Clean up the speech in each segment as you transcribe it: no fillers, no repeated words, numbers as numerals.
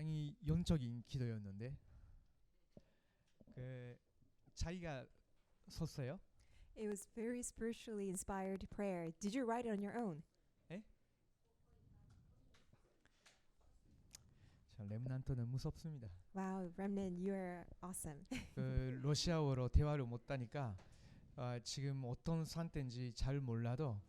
굉장히 영적인 기도였는데 그 자기가 썼어요? It was very spiritually inspired prayer. Did you write it on your own? 에? 참 렘넌트는 무섭습니다. Wow, Remnant, you're awesome. 그 러시아어로 대화를 못하니까 지금 어떤 상태인지 잘 몰라도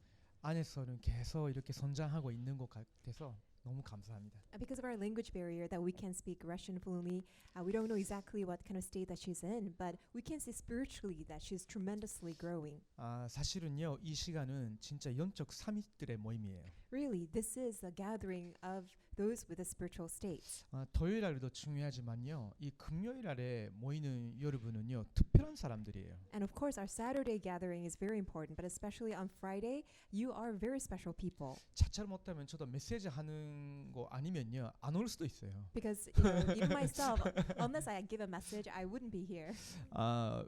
안에서는 계속 이렇게 성장하고 있는 것 같아서 너무 감사합니다. Because of our language barrier that we can't speak Russian fluently, we don't know exactly what kind of state that she's in, but we can see spiritually that she's tremendously growing. 사실은요 이 시간은 진짜 영적 사mit들의 모임이에요. Really, this is a gathering of those with a spiritual state. 토요일 날도 중요하지만요 이 금요일 날에 모이는 여러분은요 특별한 사람들이에요. And of course, our Saturday gathering is very important, but especially on Friday, you are very special people. 자찰 못하면 저도 메시지 하는 거 아니면요 안 올 수도 있어요. Because even myself, unless I give a message, I wouldn't be here.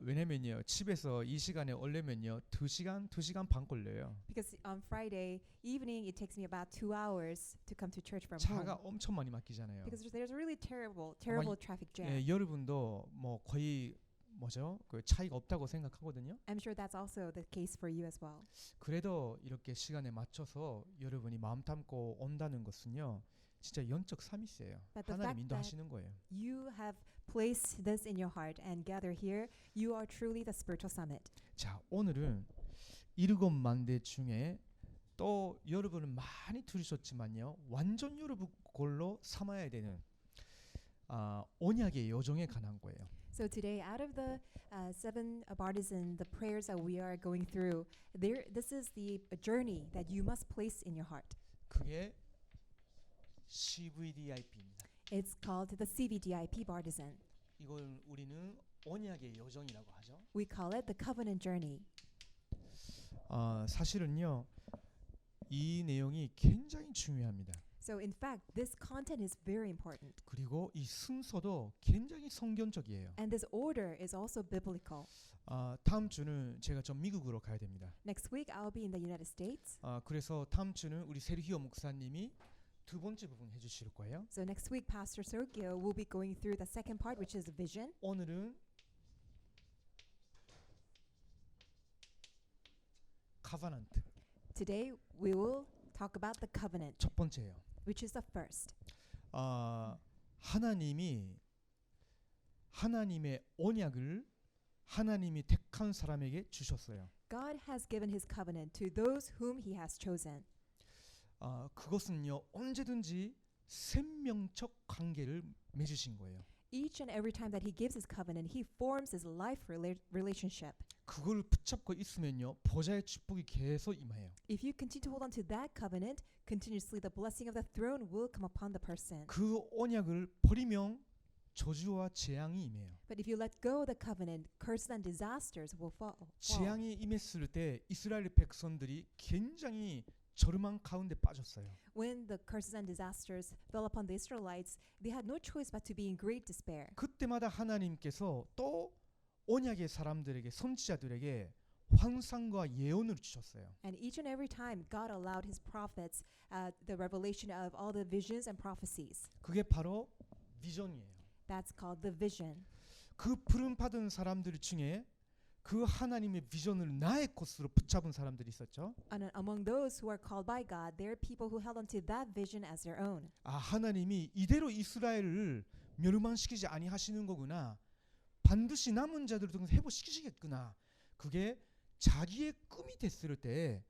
왜냐면요 집에서 이 시간에 오려면요 2시간 반 걸려요. Because on Friday evening, it takes me about 2 hours to come to church from 차가 home. 엄청 많이 막히잖아요. Because there's a really terrible traffic jam. 여러분도 뭐 거의 뭐죠? 그 차이가 없다고 생각하거든요. I'm sure that's also the case for you as well. 그래도 이렇게 시간에 맞춰서 여러분이 마음 담고 온다는 것은요. 진짜 영적 사미스예요. But the 하나님 fact 인도하시는 거예요. You have placed this in your heart and gather here. You are truly the spiritual summit. 자, 오늘은 7만대 중에 또 여러분은 많이 들으셨지만요. 완전 여러분 걸로 삼아야 되는 언약의 여정에 관한 거예요. So today, out of the 7 bartizan, the prayers that we are going through, this is the journey that you must place in your heart. 그게 CVDIP입니다. It's called the CVDIP bartizan. 이걸 우리는 언약의 여정이라고 하죠. We call it the covenant journey. 사실은요, 이 내용이 굉장히 중요합니다. So in fact, this content is very important. 그리고 이 순서도 굉장히 성경적이에요. And this order is also biblical. 다음 주는 제가 좀 미국으로 가야 됩니다. Next week, I'll be in the United States. 그래서 다음 주는 우리 세르히오 목사님이 두 번째 부분 해주실 거예요. So next week, Pastor Sergio will be going through the second part, which is vision. 오늘은 covenant. Today, we will talk about the covenant, 첫 번째예요. which is the first. 하나님이 하나님의 언약을 하나님이 택한 사람에게 주셨어요. God has given his covenant to those whom he has chosen. 그것은요 언제든지 생명적 관계를 맺으신 거예요. Each and every time that he gives his covenant, he forms his life relationship. 그걸 붙잡고 있으면요 보좌의 축복이 계속 임해요. If you continue to hold on to that covenant, continuously the blessing of the throne will come upon the person. 그 언약을 버리면 저주와 재앙이 임해요. But if you let go of the covenant, curses and disasters will fall. 재앙이 임했을 때 이스라엘 백성들이 굉장히 저름한 가운데 빠졌어요. When the curses and disasters fell upon the Israelites, they had no choice but to be in great despair. 그때마다 하나님께서 또 언약의 사람들에게 선지자들에게 환상과 예언을 주셨어요. And each and every time, God allowed his prophets the revelation of all the visions and prophecies. 그게 바로 비전이에요. That's called the vision. 그 부름 받은 사람들 중에 그 하나님의 비전을 나의 것으로 붙잡은 사람들이 있었죠. And among those who are called by God, there are people who held onto that vision as their own. 하나님이 이대로 이스라엘을 멸망시키지 아니하시는 거구나. 반드시 남은 자들을 통해서 회복시키시겠구나. 그게 자기의 꿈이 됐을 때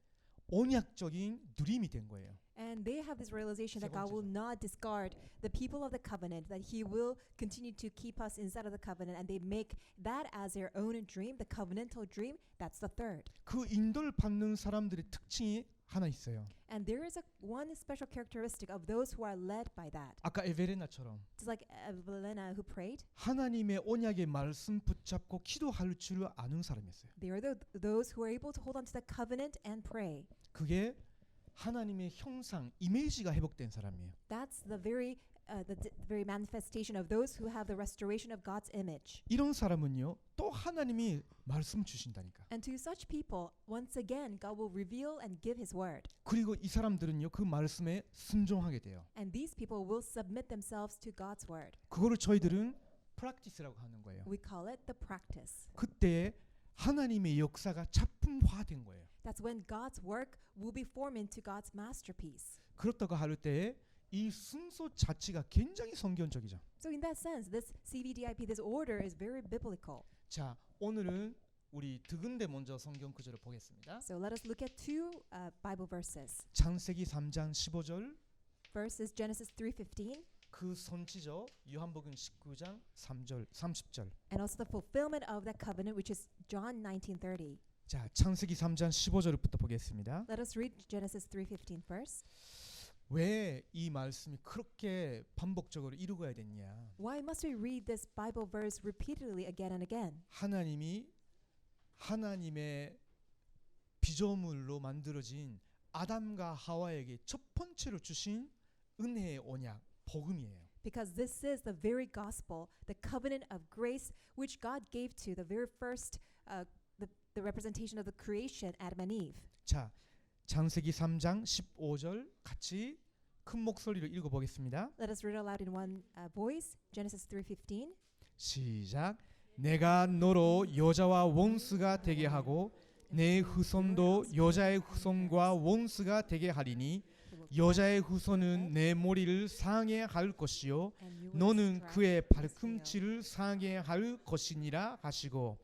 언약적인 누림이 된 거예요. And they have this realization that God will not discard the people of the covenant, that he will continue to keep us inside of the covenant, and they make that as their own dream, the covenantal dream. That's the third. 그 인도를 받는 사람들의 특징이 하나 있어요. And there is one special characteristic of those who are led by that. 아까 에베레나처럼 Just like Evelina who prayed. 하나님의 언약의 말씀 붙잡고 기도할 줄 아는 사람이었어요. They are those who are able to hold on to the covenant and pray. 그게 하나님의 형상, 이미지가 회복된 사람이에요. That's the very manifestation of those who have the restoration of God's image. 이런 사람은요, 또 하나님이 말씀 주신다니까. And to such people, once again, God will reveal and give His word. 그리고 이 사람들은요, 그 말씀에 순종하게 돼요. And these people will submit themselves to God's word. 그거를 저희들은 프랙티스라고 하는 거예요. We call it the practice. 그때 하나님의 역사가 작품화된 거예요. That's when God's work will be formed into God's masterpiece. 그렇다고 할 때에 이 순서 자체가 굉장히 성경적이죠. So in that sense, this CVDIP, this order is very biblical. 자, 오늘은 우리 두 군데 먼저 성경 구절을 보겠습니다. So let us look at two Bible verses. 창세기 3장 15절, First is Genesis 3:15, 그 선지죠. 요한복음 19장 3절, 30절. and also the fulfillment of that covenant, which is John 19:30. 자, 창세기 3장 15절부터 보겠습니다. Let us read Genesis 3:15 first. 왜 이 말씀이 그렇게 반복적으로 이루어야 됐냐? Why must we read this Bible verse repeatedly again and again? 하나님이 하나님의 피조물로 만들어진 아담과 하와에게 첫 번째로 주신 은혜의 언약, 복음이에요. Because this is the very gospel, the covenant of grace, which God gave to the very first, the representation of the creation, Adam and Eve. 자, 창세기 3장 15절 같이 큰 목소리로 읽어보겠습니다. Let us read aloud in one voice. Genesis 3:15. 시작. 내가 너로 여자와 원수가 되게 하고 내 후손도 여자의 후손과 원수가 되게 하리니 여자의 후손은 내 머리를 상해할 것이요 너는 그의 발꿈치를 상해할 것이니라 하시고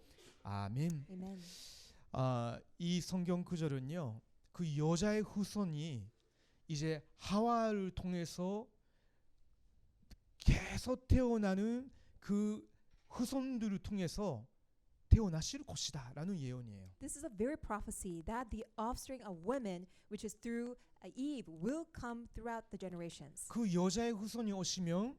아멘. Amen. 이 성경 구절은요, 그 여자의 후손이 이제 하와를 통해서 계속 태어나는 그 후손들을 통해서 태어나실 것이다라는 예언이에요. This is a very prophecy that the offspring of women, which is through Eve, will come throughout the generations. 그 여자의 후손이 오시면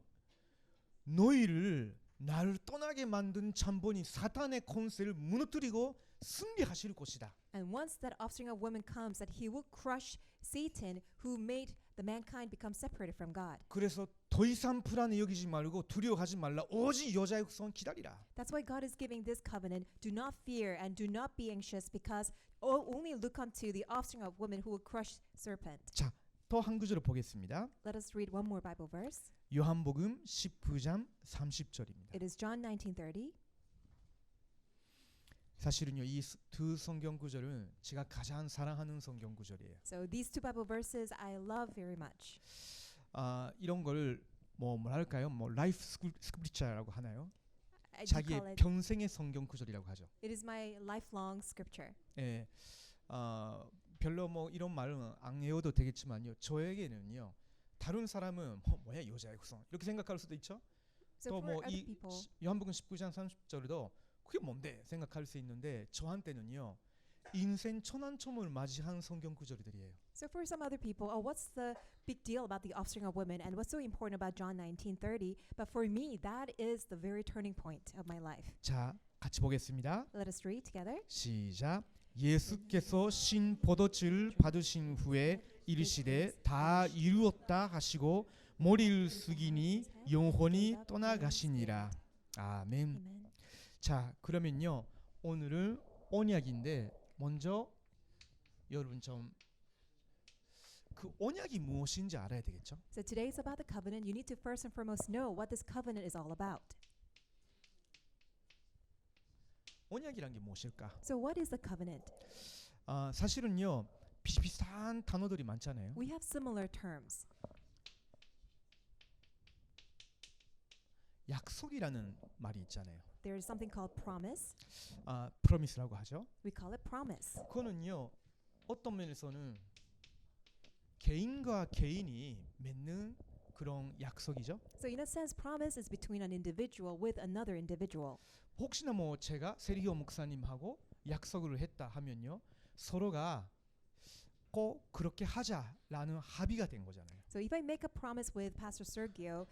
너희를 나를 떠나게 만든 참본인 사탄의 권세를 무너뜨리고 승리하실 것이다. And once that offspring of woman comes, that he will crush Satan, who made the mankind become separated from God. 그래서 더 이상 불안해 여기지 말고 두려워하지 말라. 오직 여자의 후손 기다리라. That's why God is giving this covenant. Do not fear and do not be anxious, because only look unto the offspring of woman who will crush serpent. 자, 또 한 구절을 보겠습니다. Let us read one more Bible verse. 요한복음 19장 30절입니다. It is John 19:30. 사실은요, 이 두 성경 구절은 제가 가장 사랑하는 성경 구절이에요. So these two Bible verses I love very much. 이런 걸 뭐랄까요? 라이프 스크립처라고 하나요? I do 자기의 call it, 평생의 성경 구절이라고 하죠. it is my lifelong scripture. 예, 별로 이런 말은 안 해도 되겠지만요. 저에게는요, 다른 사람은 뭐야 여자의 후손 이렇게 생각할 수도 있죠. So 또 for other 이 people, 요한복음 19장 30절도 그게 뭔데 생각할 수 있는데 저한테는요, 인생 천안초문을 맞이한 성경 구절들이에요. so for some other people, what's the big deal about the offspring of women, and what's so important about John 19:30? But for me, that is the very turning point of my life. 자, 같이 보겠습니다. Let us read together. 시작. 예수께서 신 포도주를 받으신 후에 이르시되 다 이루었다 하시고 머리를 숙이니 영혼이 떠나가시니라. 아멘. Amen. 자, 그러면요, 오늘은 언약인데 먼저 여러분 좀 그 언약이 무엇인지 알아야 되겠죠? So today is about the covenant. You need to first and foremost know what this covenant is all about. 언약이란 게 무엇일까? So what is the covenant? 사실은요, 비슷비슷한 단어들이 많잖아요. We have similar terms. 약속이라는 말이 있잖아요. There is something called promise. promise라고 하죠. We call it promise. 그거는요, 어떤 면에서는 개인과 개인이 맺는 그런 약속이죠. So in a sense, promise is between an individual with another individual. 혹시나 제가 세리오 목사님하고 약속을 했다 하면요, 서로가 꼭 그렇게 하자라는 합의가 된 거잖아요. So if I make a promise with Pastor Sergio,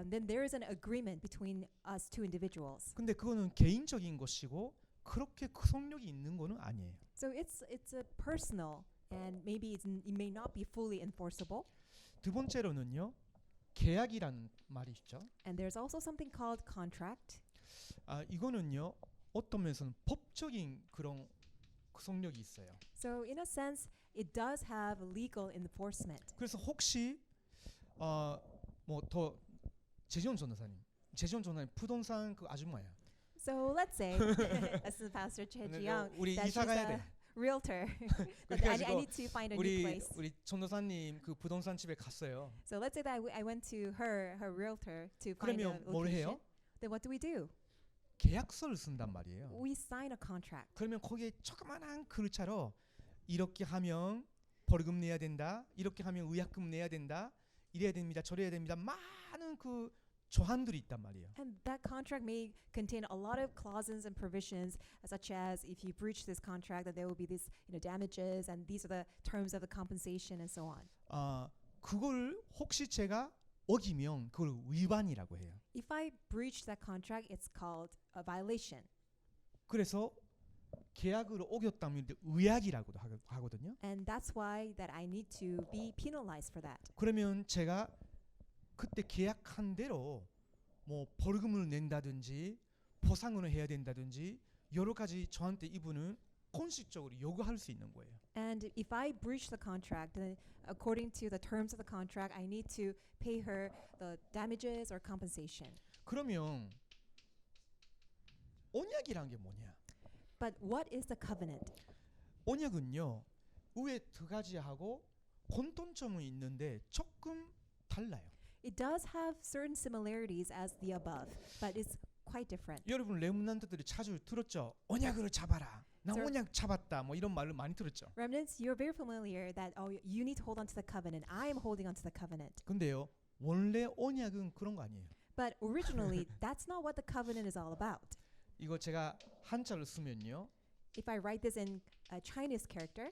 then there is an agreement between us two individuals. 근데 그거는 개인적인 것이고 그렇게 그 성력이 있는 거는 아니에요. So it's a personal and maybe it may not be fully enforceable. 두 번째로는요. 계약이란 말이 있죠. And there's also something called contract. 이거는요. 어떤 면에서는 법적인 그런 구속력이 있어요. So in a sense, it does have legal enforcement. 그래서 혹시 뭐 더 재지원 전도사님 부동산 그 아줌마야. So let's say, Assistant Pastor Choi Ji-young, 우리 that 이사 she's 가야 a 돼. realtor. But I 그래가지고 need to find a new place. 우리 전도사님 그 부동산 집에 갔어요. So let's say that I went to her realtor to find a 그러면 뭘 location. 해요? Then what do? 계약서를 쓴단 말이에요. We sign a contract. 그러면 거기에 조그만한 글자로 이렇게 하면 벌금 내야 된다. 이렇게 하면 의약금 내야 된다. 이래야 됩니다. 저래야 됩니다. 많은 그 조항들이 있단 말이에요. And that contract may contain a lot of clauses and provisions, such as if you breach this contract, that there will be this, damages, and these are the terms of the compensation, and so on. 그걸 혹시 제가 어기면 그걸 위반이라고 해요. If I breach that contract, it's called a violation. 그래서 계약을 어겼다면 의약이라고도 하거든요. And that's why that I need to be penalized for that. 그러면 제가 그때 계약한 대로 뭐 벌금을 낸다든지 보상을 해야 된다든지 여러 가지 저한테 이분은 공식적으로 요구할 수 있는 거예요. And if I breach the contract, then according to the terms of the contract, I need to pay her the damages or compensation. 그러면 언약이란 게 뭐냐? But what is the covenant? 언약은요. 위에 두 가지하고 공통점은 있는데 조금 달라요. It does have certain similarities as the above, but it's quite different. 여러분 렘넌트들이 자주 들었죠. 언약을 잡아라. 나 Sir. 언약 잡았다. 뭐 이런 말을 많이 들었죠. Remnants, you're very familiar that you need to hold on to the covenant. I am holding on to the covenant. 근데요. 원래 언약은 그런 거 아니에요. But originally, that's not what the covenant is all about. 이거 제가 한자를 쓰면요. If I write this in a Chinese character,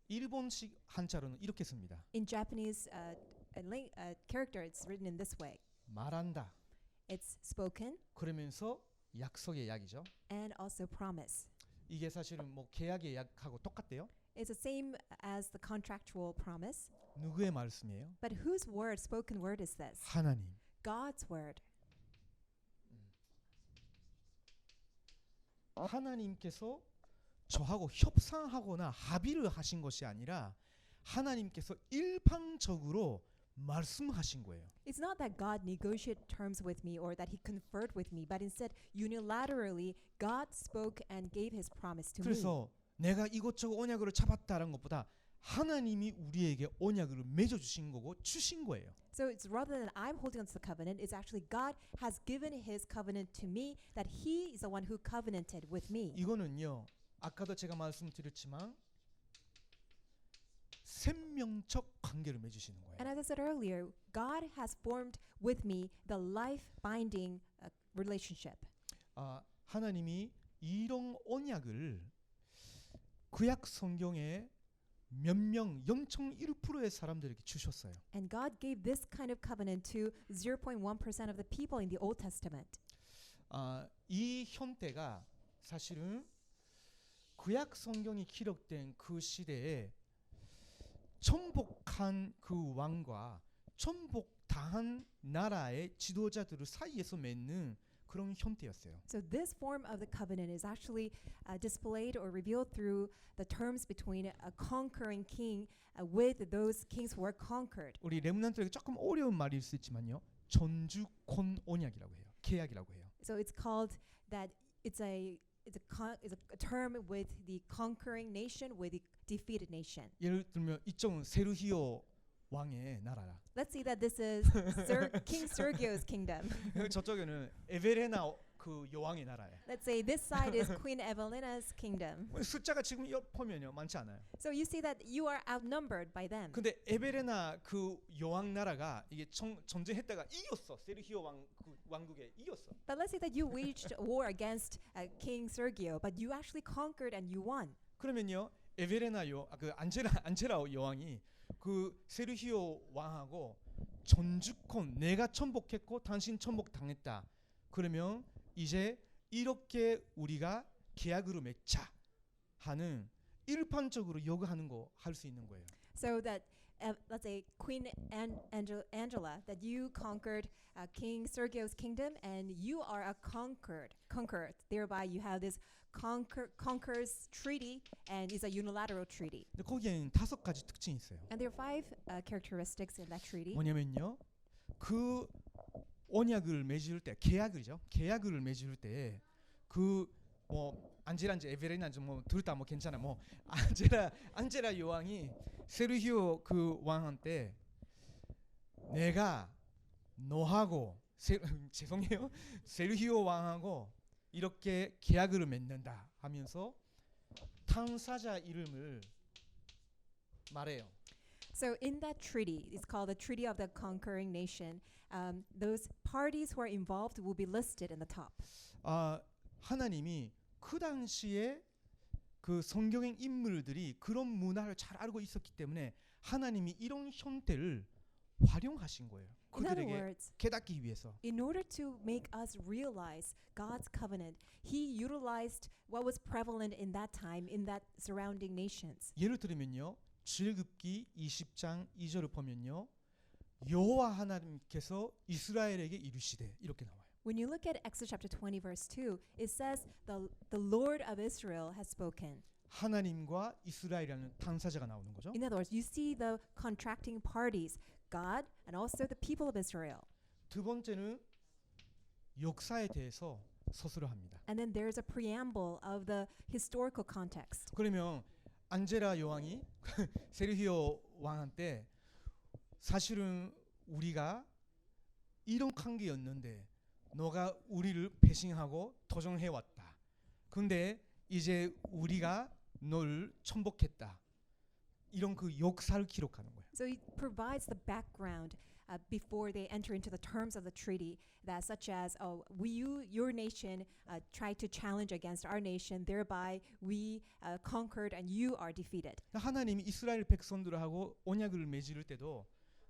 일본식 한자로는 이렇게 씁니다. in Japanese character, it's written in this way. 말한다. It's spoken 그러면서 약속의 약이죠. and also promise. 이게 사실은 뭐 계약의 약하고 똑같대요. It's the same as the contractual promise. 누구의 말씀이에요? But whose word, spoken word is this? 하나님. God's word. 하나님께서 저하고 협상하거나 합의를 하신 것이 아니라 하나님께서 일방적으로 말씀하신 거예요. It's not that God negotiated terms with me or that he conferred with me, but instead unilaterally God spoke and gave his promise to me. 그래서 내가 이것저것 언약으로 잡았다라는 것보다 하나님이 우리에게 언약을 맺어 주신 거고 주신 거예요. So it's rather than I'm holding on to the covenant, it's actually God has given his covenant to me, that he is the one who covenanted with me. 이거는요. 아까도 제가 말씀드렸지만 생명적 관계를 맺으시는 거예요. And as I said earlier, God has formed with me the life-binding relationship. 하나님이 이런 언약을 구약 성경에 몇 명 0.1%의 사람들에게 주셨어요. And God gave this kind of covenant to 0.1% of the people in the Old Testament. 이 형태가 사실은 구약 성경이 기록된 그 시대에 천복한 그 왕과 천복당한 나라의 지도자들 사이에서 맺는 그런 형태였어요. So this form of the covenant is actually displayed or revealed through the terms between a conquering king with those kings who were conquered. 우리 렘넌트에게 조금 어려운 말일 수 있지만요. 전주권 언약이라고 해요. 계약이라고 해요. So it's called that it's a term with the conquering nation with the defeated nation. 예를 들면 이쪽은 세르히오 왕의 나라라. Let's see that this is King Sergio's kingdom. 저쪽에는 에베레나 그 여왕의 나라예요. Let's say this side is Queen Evelina's kingdom. 숫자가 지금 보면요 많지 않아요. So you see that you are outnumbered by them. 근데 에베레나 그 여왕 나라가 이게 전쟁했다가 이겼어. 세르히오 그 왕국에 이겼어. But let's say that you waged war against King Sergio, but you actually conquered and you won. 그러면요 에베레나 그 안젤라 여왕이 그 세르히오 왕하고 전주권 내가 천복했고 당신 천복당했다. 그러면 이제 이렇게 우리가 계약으로 맺자 하는 일반적으로 요구하는 거 할 수 있는 거예요. So that let's say Queen Angela, that you conquered King Sergio's kingdom, and you are a conqueror. Thereby, you have this conquers treaty, and it's a unilateral treaty. 근데 거기에는 5가지 특징이 있어요. And there are 5 characteristics in that treaty. 뭐냐면요, 그 언약을 맺을 때 계약이죠. 계약을 맺을 때 그 뭐 안젤라인지 에베레나인지 뭐 들었다 뭐 괜찮아. 뭐 안젤라 여왕이 세르히오 그 왕한테 내가 너하고 죄송해요 세르히오 왕하고 이렇게 계약을 맺는다 하면서 당사자 이름을 말해요. So in that treaty, it's called the Treaty of the Conquering Nation. Those parties who are involved will be listed in the top. 하나님이 그 당시에 그 성경의 인물들이 그런 문화를 잘 알고 있었기 때문에 하나님이 이런 형태를 활용하신 거예요. In other 그들에게 words, 깨닫기 위해서. in order to make us realize God's covenant, He utilized what was prevalent in that time in that surrounding nations. 예를 들면요, 출애굽기 20장 2절을 보면요, 여호와 하나님께서 이스라엘에게 이르시되 이렇게 나와요. When you look at Exodus chapter 20 verse 2, it says the Lord of Israel has spoken. 하나님과 이스라엘이라는 당사자가 나오는 거죠. In other words, you see the contracting parties, God and also the people of Israel. 두 번째는 역사에 대해서 서술을 합니다. And then there's a preamble of the historical context. 그러면 안젤라 여왕이 세르히오 왕한테 사실은 우리가 이런 관계였는데 너가 우리를 배신하고 도전해 왔다. 근데 이제 우리가 널 천복했다. 이런 그 역사를 기록하는 거예요. So he provides the background before they enter into the terms of the treaty, that such as, your nation tried to challenge against our nation, thereby we conquered and you are defeated. 하나님이 이스라엘 백성들하고 언약을 맺을 때도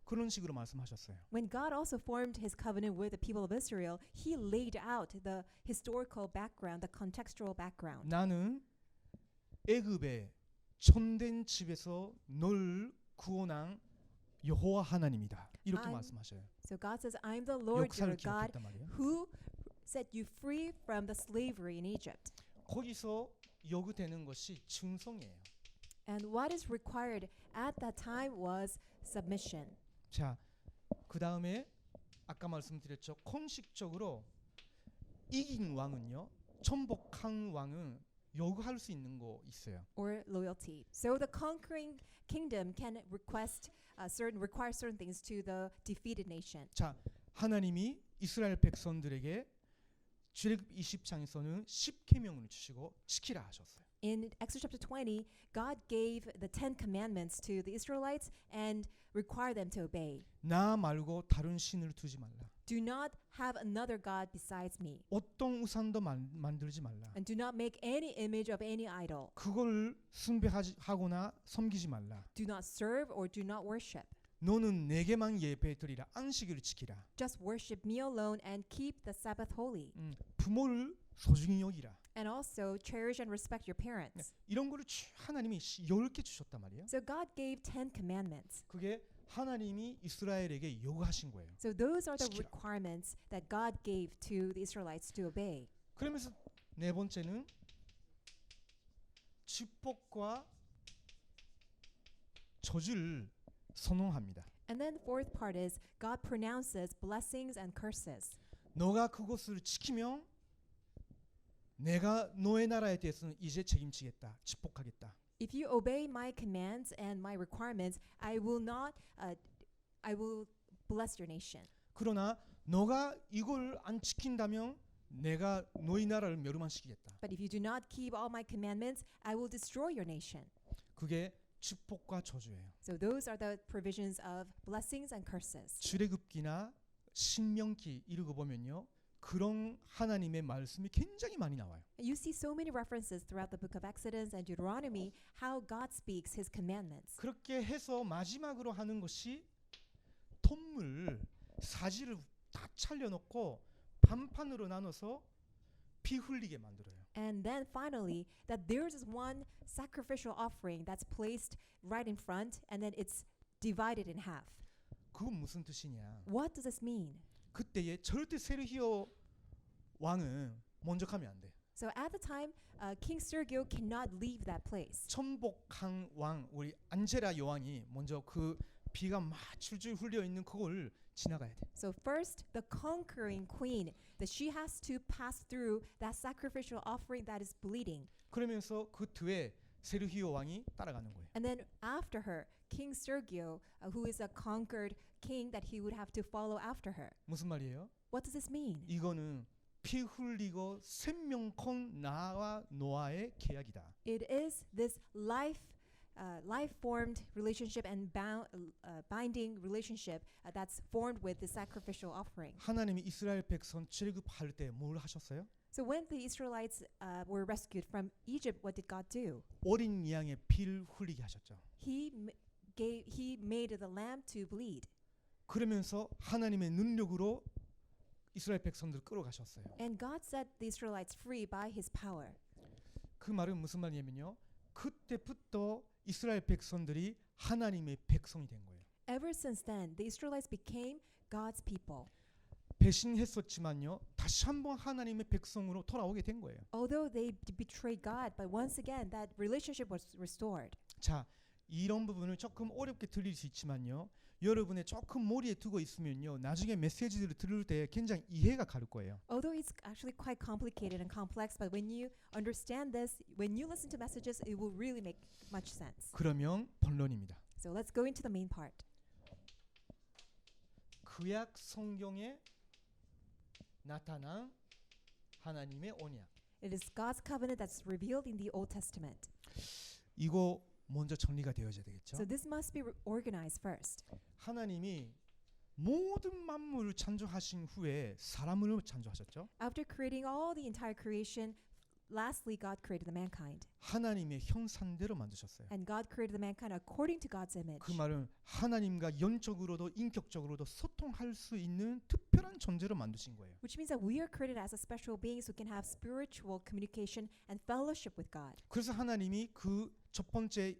그런 식으로 말씀하셨어요. When God also formed his covenant with the people of Israel, he laid out the historical background, the contextual background. 나는 애굽의 천된 집에서 널 구원한 여호와 하나님이다. 이렇게 말씀하셔요. So God says, I'm the Lord your 역사를 God 기록했단 말이에요. who set you free from the slavery in Egypt. 거기서 요구되는 것이 충성이에요. And what is required at that time was submission. 자, 그 다음에 아까 말씀드렸죠. 공식적으로 이긴 왕은요, 천복한 왕은 요구할 수 있는 거 있어요. Or loyalty. So the conquering kingdom can require certain things to the defeated nation. 자, 하나님이 이스라엘 백성들에게 출애굽 20장에서는 10계명을 주시고 지키라 하셨어요. In Exodus chapter 20, God gave the 10 commandments to the Israelites and required them to obey. 나 말고 다른 신을 두지 말라. Do not have another God besides me. 어떤 우상도 만들지 말라. And do not make any image of any idol. 그걸 숭배하거나 섬기지 말라. Do not serve or do not worship. 너는 내게만 예배드리라. 안식일을 지키라. Just worship me alone and keep the Sabbath holy. 부모를 소중히 여기라. And also cherish and respect your parents. 이런 거를 하나님이 10개 주셨단 말이에요. So God gave 10 commandments. 그게 하나님이 이스라엘에게 요구하신 거예요. So those are the 지키라. requirements that God gave to the Israelites to obey. 그러면서 네 번째는 축복과 저주를 선언합니다. And then fourth part is God pronounces blessings and curses. 너가 그것을 지키면 내가 너의 나라에 대해서는 이제 책임지겠다. 축복하겠다. If you obey my commands and my requirements, I will bless your nation. 그러나 너가 이걸 안 지킨다면 내가 너희 나라를 멸망시키겠다. But if you do not keep all my commandments, I will destroy your nation. 그게 축복과 저주예요. So those are the provisions of blessings and curses. 출애굽기나 신명기 읽어보면요. 그런 하나님의 말씀이 굉장히 많이 나와요. You see so many references throughout the book of Exodus and Deuteronomy how God speaks his commandments. 그렇게 해서 마지막으로 하는 것이 톱물 사지를 다 차려놓고 반판으로 나눠서 피 흘리게 만들어요. And then finally, that there's this one sacrificial offering that's placed right in front, and then it's divided in half. 그건 무슨 뜻이냐? What does this mean? 그때에 절대 세르히오 왕은 먼저 가면 안 돼. So at the time, King Sergio cannot leave that place. 천복한 왕 우리 안젤라 여왕이 먼저 그 비가 막 줄줄 흘려 있는 그걸 지나가야 돼. So first, the conquering queen, that she has to pass through that sacrificial offering that is bleeding. 그러면서 그 뒤에 세르히오 왕이 따라가는 거예요. And then after her, King Sergio, who is a conquered king, that he would have to follow after her. 무슨 말이에요? What does this mean? 이거는 피 흘리고 생명컨 나와 노아의 계약이다. It is this life-formed relationship and binding relationship that's formed with the sacrificial offering. 하나님이 이스라엘 백성 출애굽할 때 뭘 하셨어요? So when the Israelites were rescued from Egypt, what did God do? 어린 양의 피를 흘리게 하셨죠. He made the lamb to bleed. 그러면서 하나님의 능력으로 이스라엘 백성들을 끌어가셨어요. And God set the Israelites free by His power. 그 말은 무슨 말이냐면요. 그때부터 이스라엘 백성들이 하나님의 백성이 된 거예요. Ever since then, the Israelites became God's people. 배신했었지만요. 다시 한번 하나님의 백성으로 돌아오게 된 거예요. Although they betrayed God, but once again, that relationship was restored. 자, 이런 부분을 조금 어렵게 들릴 수 있지만요. 여러분의 조금 머리에 두고 있으면요. 나중에 메시지들을 들을 때 굉장히 이해가 가를 거예요. Although it's actually quite complicated and complex, but when you understand this, when you listen to messages, it will really make much sense. 그러면 본론입니다. So let's go into the main part. 구약 성경에 나타난 하나님의 언약. It is God's covenant that's revealed in the Old Testament. 이거 먼저 정리가 되어야 되겠죠. So this must be organized first. 하나님이 모든 만물을 창조하신 후에 사람을 창조하셨죠. After creating all the entire creation, lastly God created the mankind. 하나님의 형상대로 만드셨어요. And God created the mankind according to God's image. 그 말은 하나님과 영적으로도 인격적으로도 소통할 수 있는 특별한 존재로 만드신 거예요. Which means that we are created as a special beings who can have spiritual communication and fellowship with God. 그래서 하나님이 그 첫 번째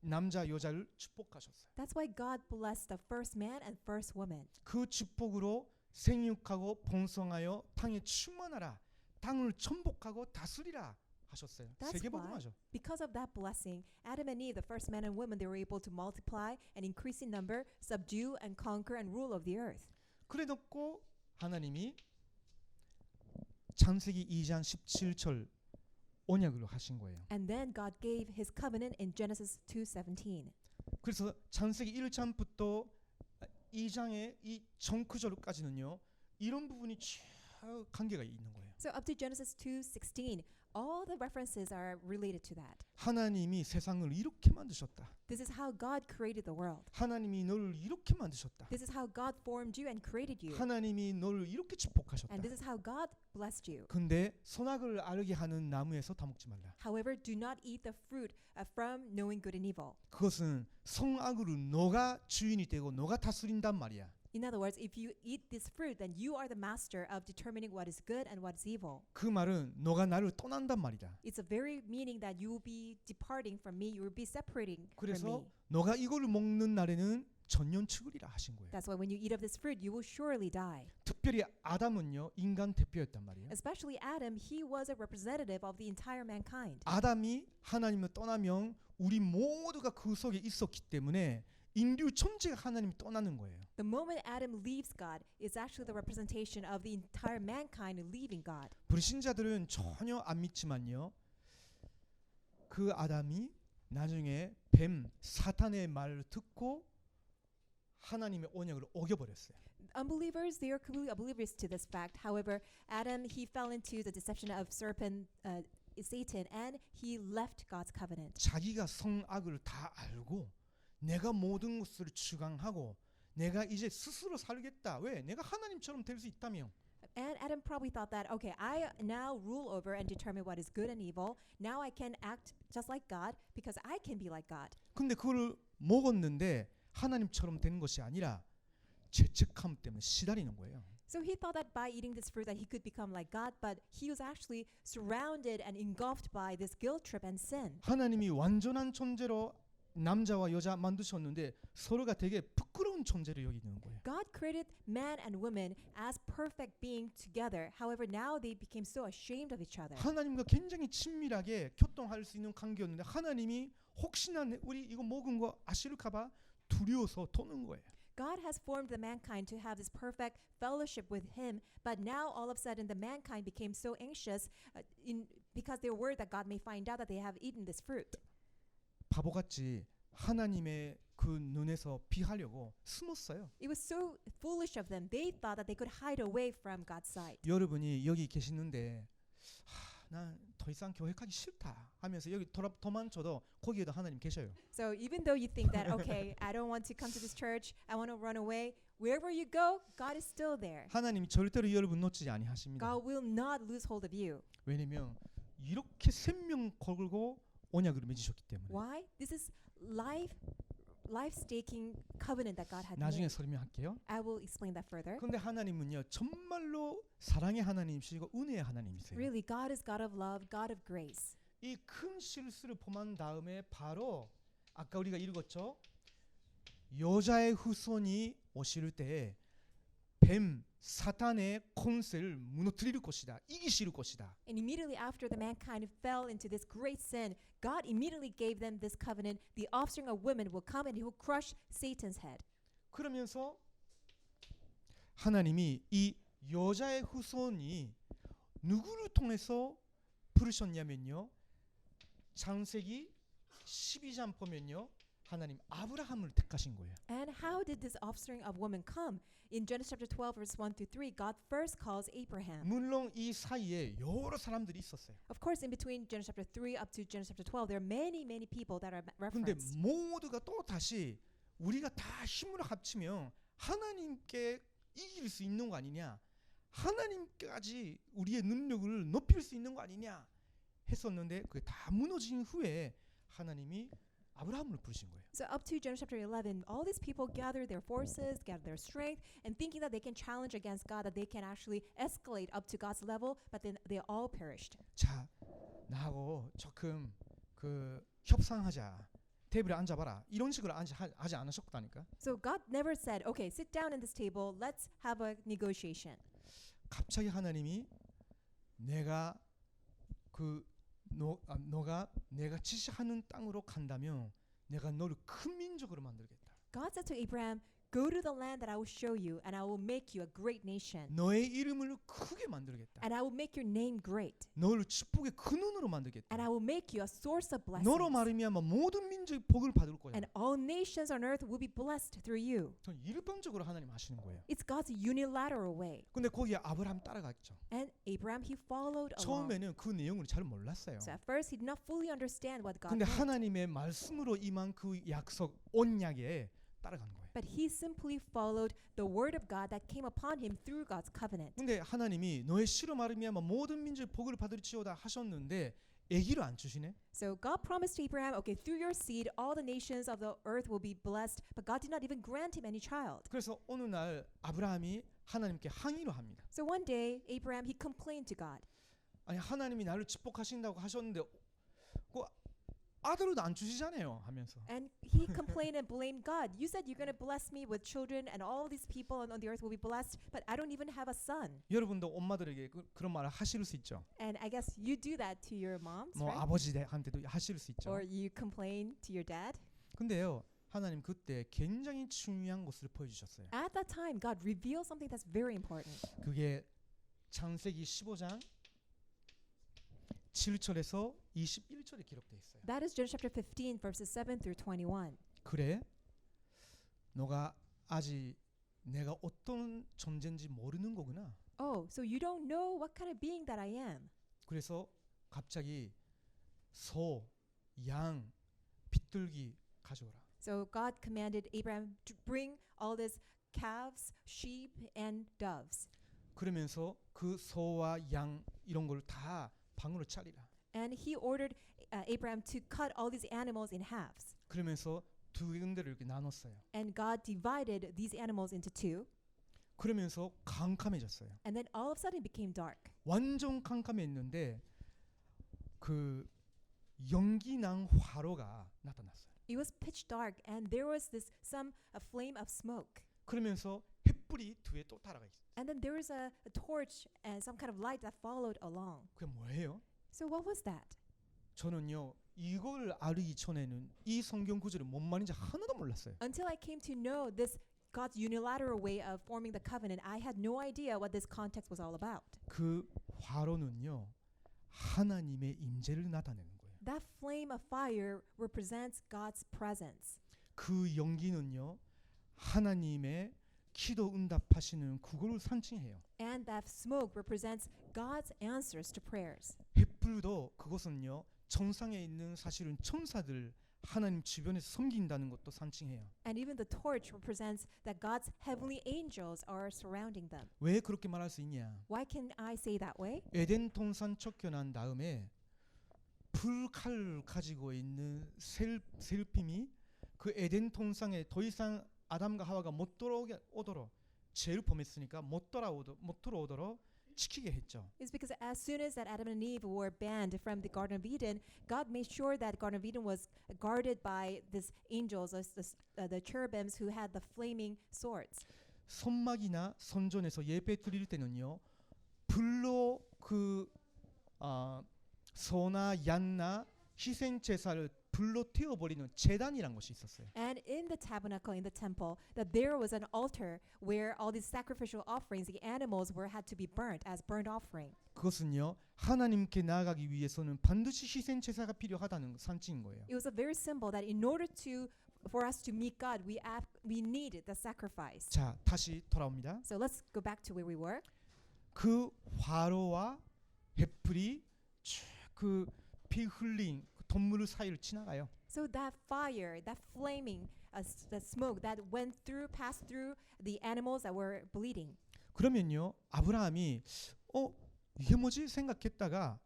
남자 여자를 축복하셨어요. That's why God blessed the first man and first woman. 그 축복으로 생육하고 번성하여 땅에 충만하라. 땅을 천복하고 다스리라 하셨어요. That's 세계복음화죠. Because of that blessing, Adam and Eve, the first man and woman, they were able to multiply and increase in number, subdue and conquer and rule of the earth. 그래 놓고 하나님이 창세기 2장 17절 언약으로 하신 거예요. And then God gave His covenant in Genesis 2:17. 그래서 창세기 1장부터 2장의 이 정크절까지는요. 이런 부분이 쭉 관계가 있는 거예요. So up to Genesis 2:16, all the references are related to that. 하나님이 세상을 이렇게 만드셨다. This is how God created the world. 하나님이 너를 이렇게 만드셨다. This is how God formed you and created you. 하나님이 너를 이렇게 축복하셨다. And this is how God blessed you. 근데 선악을 알게 하는 나무에서 다 먹지 말라. However, do not eat the fruit from knowing good and evil. 그것은 성악으로 너가 주인이 되고 너가 다스린단 말이야. In other words, if you eat this fruit, then you are the master of determining what is good and what is evil. 그 말은 너가 나를 떠난단 말이다. It's a very meaning that you will be departing from me, you will be separating from 그래서 me. 너가 이거를 먹는 날에는 전년치굴이라 하신 거예요. That's why when you eat of this fruit, you will surely die. 특별히 아담은요 인간 대표였단 말이에요. Especially Adam, he was a representative of the entire mankind. 아담이 하나님을 떠나면 우리 모두가 그 속에 있었기 때문에 인류 전체가 하나님을 떠나는 거예요. The moment Adam leaves God, it's actually the representation of the entire mankind leaving God. 불신자들은 전혀 안 믿지만요. 그 아담이 나중에 뱀 사탄의 말을 듣고 하나님의 언약을 어겨버렸어요. Unbelievers, they are completely oblivious to this fact. However, Adam, he fell into the deception of serpent Satan, and he left God's covenant. 자기가 성악을 다 알고 내가 모든 것을 주관하고 내가 이제 스스로 살겠다. 왜? 내가 하나님처럼 될 수 있다며. And Adam probably thought that, okay, I now rule over and determine what is good and evil. Now I can act just like God because I can be like God. 근데 그걸 먹었는데 하나님처럼 되는 것이 아니라 죄책감 때문에 시달리는 거예요. So he thought that by eating this fruit that he could become like God, but he was actually surrounded and engulfed by this guilt trip and sin. 하나님이 완전한 존재로 남자와 여자 만드셨는데 서로가 되게 부끄러운 존재를 여기는 거예요. God created man and woman as perfect being together. However, now they became so ashamed of each other. 하나님과 굉장히 친밀하게 교통할 수 있는 관계였는데 하나님이 혹시나 우리 이거 먹은 거 아실까봐 두려워서 도는 거예요. God has formed the mankind to have this perfect fellowship with him, but now all of a sudden the mankind became so anxious because they were worried that God may find out that they have eaten this fruit. 바보같이 하나님의 그 눈에서 피하려고 숨었어요. It was so foolish of them. They thought that they could hide away from God's sight. 여러분이 여기 계시는데 난 더 이상 교회 가기 싫다 하면서 여기 도망쳐도 거기에도 하나님 계셔요. So even though you think that, okay, I don't want to come to this church, I want to run away, wherever you go, God is still there. 하나님이 절대로 여러분 놓치지 아니하십니다. God will not lose hold of you. 왜냐면 이렇게 생명 걸고 언약으로 맺으셨기 때문에. Why? This is life-staking covenant that God had 나중에 made. 설명할게요. I will explain that further. 그런데 하나님은요 정말로 사랑의 하나님이시고 은혜의 하나님이세요. Really, God is God of love, God of grace. 이 큰 실수를 범한 다음에 바로 아까 우리가 읽었죠. 여자의 후손이 오실 때에 뱀 사탄의 권세를 무너뜨릴 것이다. 이기실 것이다. And immediately after the mankind fell into this great sin, God immediately gave them this covenant. The offspring of women will come and he will crush Satan's head. 그러면서 하나님이 이 여자의 후손이 누구를 통해서 부르셨냐면요. 창세기 12장 보면요. 하나님 아브라함을 택하신 거예요. And how did this offspring of woman come? In Genesis chapter 12 verse 1 through 3, God first calls Abraham. 물론 이 사이에 여러 사람들이 있었어요. Of course, in between Genesis chapter 3 up to Genesis chapter 12, there are many people that are 근데 referenced. 모두가 또 다시 우리가 다 힘을 합치면 하나님께 이길 수 있는 거 아니냐? 하나님까지 우리의 능력을 높일 수 있는 거 아니냐? 했었는데 그게 다 무너진 후에 하나님이 아브라함을 부르신 거예요. So up to Genesis chapter 11, all these people gather their forces, gather their strength, and thinking that they can challenge against God, that they can actually escalate up to God's level, but then they all perished. 자, 나하고 조금 그 협상하자. 테이블에 앉아봐라. 이런 식으로 하지 않으셨다니까. So God never said, okay, sit down at this table, let's have a negotiation. 갑자기 하나님이 내가 너가 내가 지시하는 땅으로 간다면 내가 너를 큰 민족으로 만들겠다. God said to Abraham, go to the land that I will show you, and I will make you a great nation. 너의 이름을 크게 만들겠다. And I will make your name great. 너를 축복의 근원으로 만들겠다. And I will make you a source of blessings. 너로 말미암아 모든 민족이 복을 받을 거야. And all nations on earth will be blessed through you. 전 일방적으로 하나님 하시는 거예요. It's God's unilateral way. 근데 거기에 아브라함 따라갔죠. And Abraham, he followed along. 처음에는 그 내용을 잘 몰랐어요. So at first, he did not fully understand what God 근데 meant. 하나님의 말씀으로 임한 그 약속 언약에 따라간 거예요. But he simply followed the word of God that came upon him through God's covenant. 근데 하나님이 너의 씨로 말미암아 모든 민족이 복을 받을지어다 하셨는데 아기를 안 주시네. So God promised to Abraham, okay, through your seed, all the nations of the earth will be blessed. But God did not even grant him any child. 그래서 어느 날 아브라함이 하나님께 항의를 합니다. So one day, Abraham, he complained to God. 아니 하나님이 나를 축복하신다고 하셨는데 그 아들도 안 주시잖아요 하면서. And he complained and blamed God. You said you're going to bless me with children and all these people on the earth will be blessed, but I don't even have a son. 여러분도 엄마들에게 그런 말을 하실 수 있죠. And I guess you do that to your moms, 뭐 right? 아버지한테도 하실 수 있죠. Or you complain to your dad. 근데요 하나님 그때 굉장히 중요한 것을 보여주셨어요. At that time, God revealed something that's very important. 그게 창세기 15장 7절에서 21절에 기록되어 있어요. That is Genesis chapter 15, verses 7 through 21. 그래? 너가 아직 내가 어떤 존재인지 모르는 거구나. Oh, so you don't know what kind of being that I am. 그래서 갑자기 소, 양, 빗들기 가져오라. So God commanded Abraham to bring all these calves, sheep, and doves. 그러면서 그 소와 양 이런 걸 다 방으로 차리라. And he ordered Abraham to cut all these animals in halves. 그러면서 두 군데를 이렇게 나눴어요. And God divided these animals into two. 그러면서 캄캄해졌어요. And then all of a sudden it became dark. 완전 캄캄했는데 그 연기난 화로가 나타났어요. It was pitch dark, and there was a flame of smoke. 그러면서 횃불이 뒤에 또 따라가 있어요. And then there was a torch and some kind of light that followed along. 그게 뭐예요? So what was that? 저는요 이걸 알기 전에는 이 성경 구절이 뭔 말인지 하나도 몰랐어요. Until I came to know this God's unilateral way of forming the covenant, I had no idea what this context was all about. 그 화로는요 하나님의 임재를 나타내는 거예요. That flame of fire represents God's presence. 그 연기는요 하나님의 기도 응답하시는 그거를 상징해요. And that smoke represents God's answers to prayers. 횃불도 그것은요 정상에 있는 사실은 천사들 하나님 주변에서 섬긴다는 것도 상징해요. And even the torch represents that God's heavenly angels are surrounding them. 왜 그렇게 말할 수 있냐? Why can I say that way? 에덴 동산 쫓겨난 다음에 불칼 가지고 있는 세르핌이 그 에덴 동산에 더 이상 아담과 하와가 못 돌아오도록 죄를 범했으니까 못 돌아오도록 지키게 했죠. It's because as soon as that Adam and Eve were banned from the Garden of Eden, God made sure that Garden of Eden was guarded by these angels, the cherubims who had the flaming swords. 선막이나 선전에서 예배 드릴 때는요 불로 그 소나 양나 희생 제사를 불로 태워버리는 제단이란 것이 있었어요. And in the tabernacle, in the temple, that there was an altar where all these sacrificial offerings, the animals had to be burnt as burnt offering. 그것은요 하나님께 나아가기 위해서는 반드시 희생 제사가 필요하다는 상징인 거예요. It was a very symbol that in order for us to meet God, we needed the sacrifice. 자 다시 돌아옵니다. So let's go back to where we were. 그 화로와 횃불이 그 피 흘린 동물 사이를 지나가요. So that fire, that flaming, the smoke that passed through the animals that were bleeding. 그러면요 아브라함이 이게 뭐지 생각했다가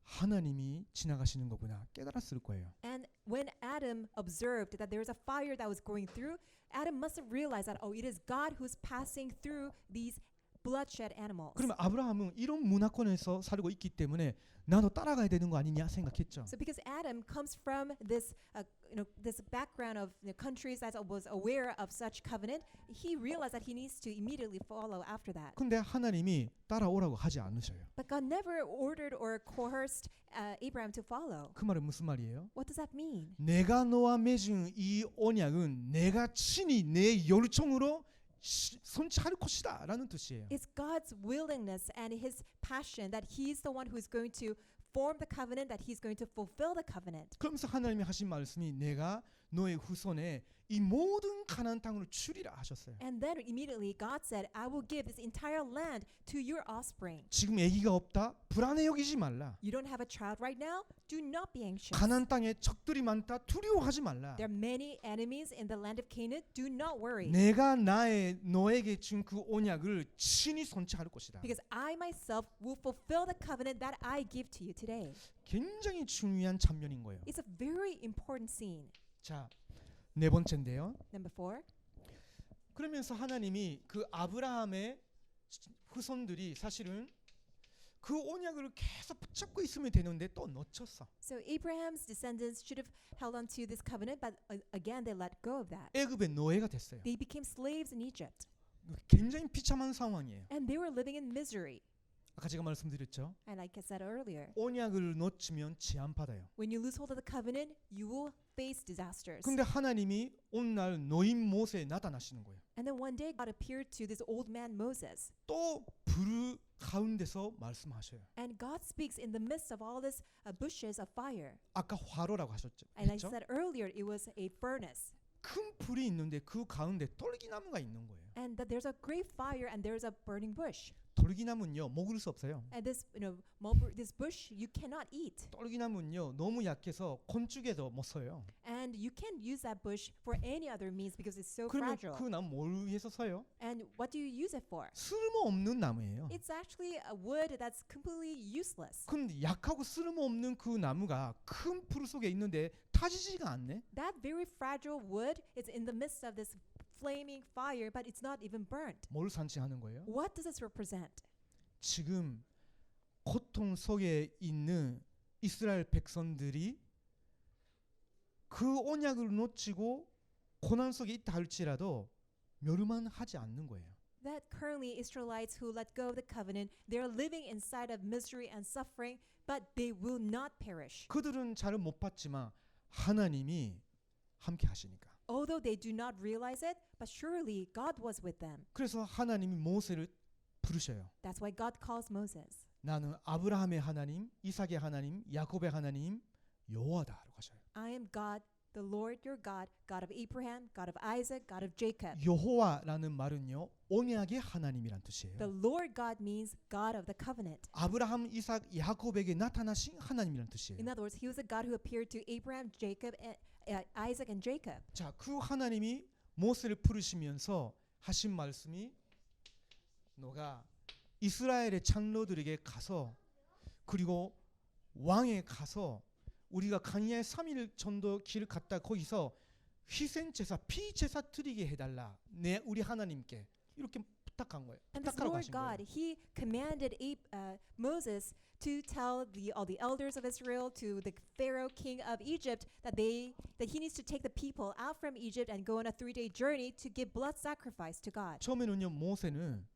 하나님이 지나가시는 거구나 깨달았을 거예요. And when Adam observed that there was a fire that was going through, Adam must have realized that it is God who's passing through these bloodshed animals. 그러면 아브라함은 이런 문화권에서 살고 있기 때문에 나도 따라가야 되는 거 아니냐 생각했죠. So because Adam comes from this this background of countries that was aware of such covenant, he realized that he needs to immediately follow after that. 근데 하나님이 따라오라고 하지 않으셔요. But God never ordered or coerced Abraham to follow. 그 말은 무슨 말이에요? What does that mean? 내가 너와 맺은 이 언약은 내가 친히 내 열정으로 성취할 것이다 라는 뜻이에요. It's God's willingness and his passion that he's the one who's going to form the covenant, that he's going to fulfill the covenant. 그러면서 하나님이 하신 말씀이 내가 너의 후손에 이 모든 가나안 땅으로 주리라 하셨어요. And then immediately God said, I will give this entire land to your offspring. 지금 아기가 없다? 불안해 여기지 말라. You don't have a child right now? Do not be anxious. 가나안 땅에 적들이 많다? 두려워하지 말라. There are many enemies in the land of Canaan. Do not worry. 내가 너에게 준 그 언약을 친히 성취할 것이다. Because I myself will fulfill the covenant that I give to you today. 굉장히 중요한 장면인 거예요. It's a very important scene. 자, 네 번째인데요. Number 4. 그러면서 하나님이 그 아브라함의 후손들이 사실은 그 언약을 계속 붙잡고 있으면 되는데 또 놓쳤어. So Abraham's descendants should have held on to this covenant, but again they let go of that. 애굽의 노예가 됐어요. They became slaves in Egypt. 굉장히 비참한 상황이에요. And they were living in misery. 아까 제가 말씀드렸죠. And like I said earlier, 언약을 놓치면 재앙 받아요. when you lose hold of the covenant, you will face disasters. 근데 하나님이 오늘 노인 모세에 나타나시는 거예요. And then one day God appeared to this old man Moses. 또 불 가운데서 말씀하셔요. And God speaks in the midst of all these bushes of fire. 아까 화로라고 하셨죠. And I 했죠? said earlier it was a furnace. 큰 불이 있는데 그 가운데 떨기나무가 있는 거예요. And that there's a great fire and there's a burning bush. 떨기나무는요 먹을 수 없어요. And this this bush you cannot eat. 떨기나무는요 너무 약해서 건축에도 못 써요. And you can't use that bush for any other means because it's so 그러면 fragile. 그 나무 뭘 위해서 써요? And what do you use it for? 쓸모없는 나무예요. It's actually a wood that's completely useless. 근데 약하고 쓸모없는 그 나무가 큰 풀 속에 있는데 타지지가 않네. That very fragile wood is in the midst of this flaming fire, but it's not even burnt. 뭘 상징하는 거예요? What does this represent? 지금 고통 속에 있는 이스라엘 백성들이 그 언약을 놓치고 고난 속에 있다 할지라도 멸망하지 않는 거예요. That currently Israelites who let go of the covenant, they're living inside of misery and suffering, but they will not perish. 그들은 잘 못 봤지만 하나님이 함께 하시니까. Although they do not realize it, but surely God was with them. 그래서 하나님이 모세를 부르셔요. That's why God calls Moses. 나는 아브라함의 하나님, 이삭의 하나님, 야곱의 하나님 여호와다라고 하셔요. I am God, the Lord your God, God of Abraham, God of Isaac, God of Jacob. 여호와라는 말은요 언약의 하나님이란 뜻이에요. The Lord God means God of the covenant. 아브라함, 이삭, 야곱에게 나타나신 하나님이란 뜻이에요. In other words, He was the God who appeared to Abraham, Jacob, Isaac, and Jacob. 자, 그 하나님이 모세를 부르시면서 하신 말씀이 너가 이스라엘의 장로들에게 가서 그리고 왕에 가서 우리가 강야의 3일 전도 길을 갔다 거기서 희생 제사, 피 제사 드리게 해달라. 우리 하나님께 이렇게 부탁한 거예요. And this 부탁하러 Lord 가신 거예요. God, He commanded Moses to tell all the elders of Israel, to the Pharaoh king of Egypt, that he needs to take the people out from Egypt and go on a 3-day journey to give blood sacrifice to God. 처음에는요 모세는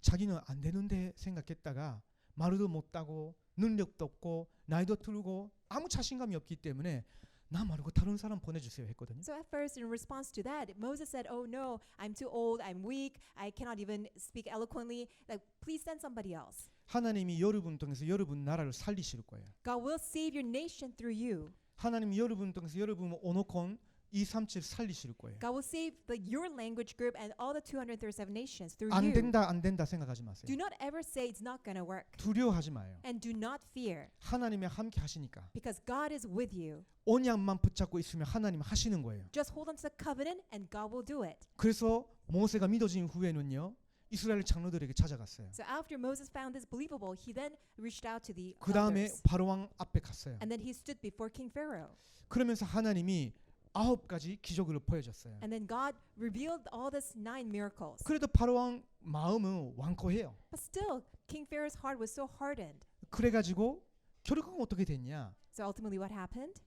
자기는 안 되는데 생각했다가 말도 못하고 능력도 없고 나이도 들고 아무 자신감이 없기 때문에 나 말고 다른 사람 보내주세요 했거든요. So at first, in response to that, Moses said, "Oh no, I'm too old, I'm weak, I cannot even speak eloquently. Like, please send somebody else. 하나님이 여러분 통해서 여러분 나라를 살리실 거예요. God will save your nation through you. 하나님이 여러분 통해서 여러분 오노콘 237 살리실 거예요. God will save your language group and all the 237 nations through 안 you. 된다 안 된다 생각하지 마세요. Do not ever say it's not going to work. 두려워하지 마요. And do not fear, 하나님이 함께 하시니까 because God is with you. 언약만 붙잡고 있으면 하나님 하시는 거예요. Just hold on to the covenant and God will do it. 그래서 모세가 믿어진 후에는요 이스라엘 장로들에게 찾아갔어요. So after Moses found this believable, he then reached out to the 그 다음에 elders. 바로 왕 앞에 갔어요. And then he stood before King Pharaoh. 그러면서 하나님이 9가지 기적을 보여줬어요. And then God revealed all these 9 miracles. 그래도 바로 왕 마음은 완고해요. But still, King Pharaoh's heart was so hardened. 그래가지고 결국은 어떻게 됐냐? So ultimately what happened?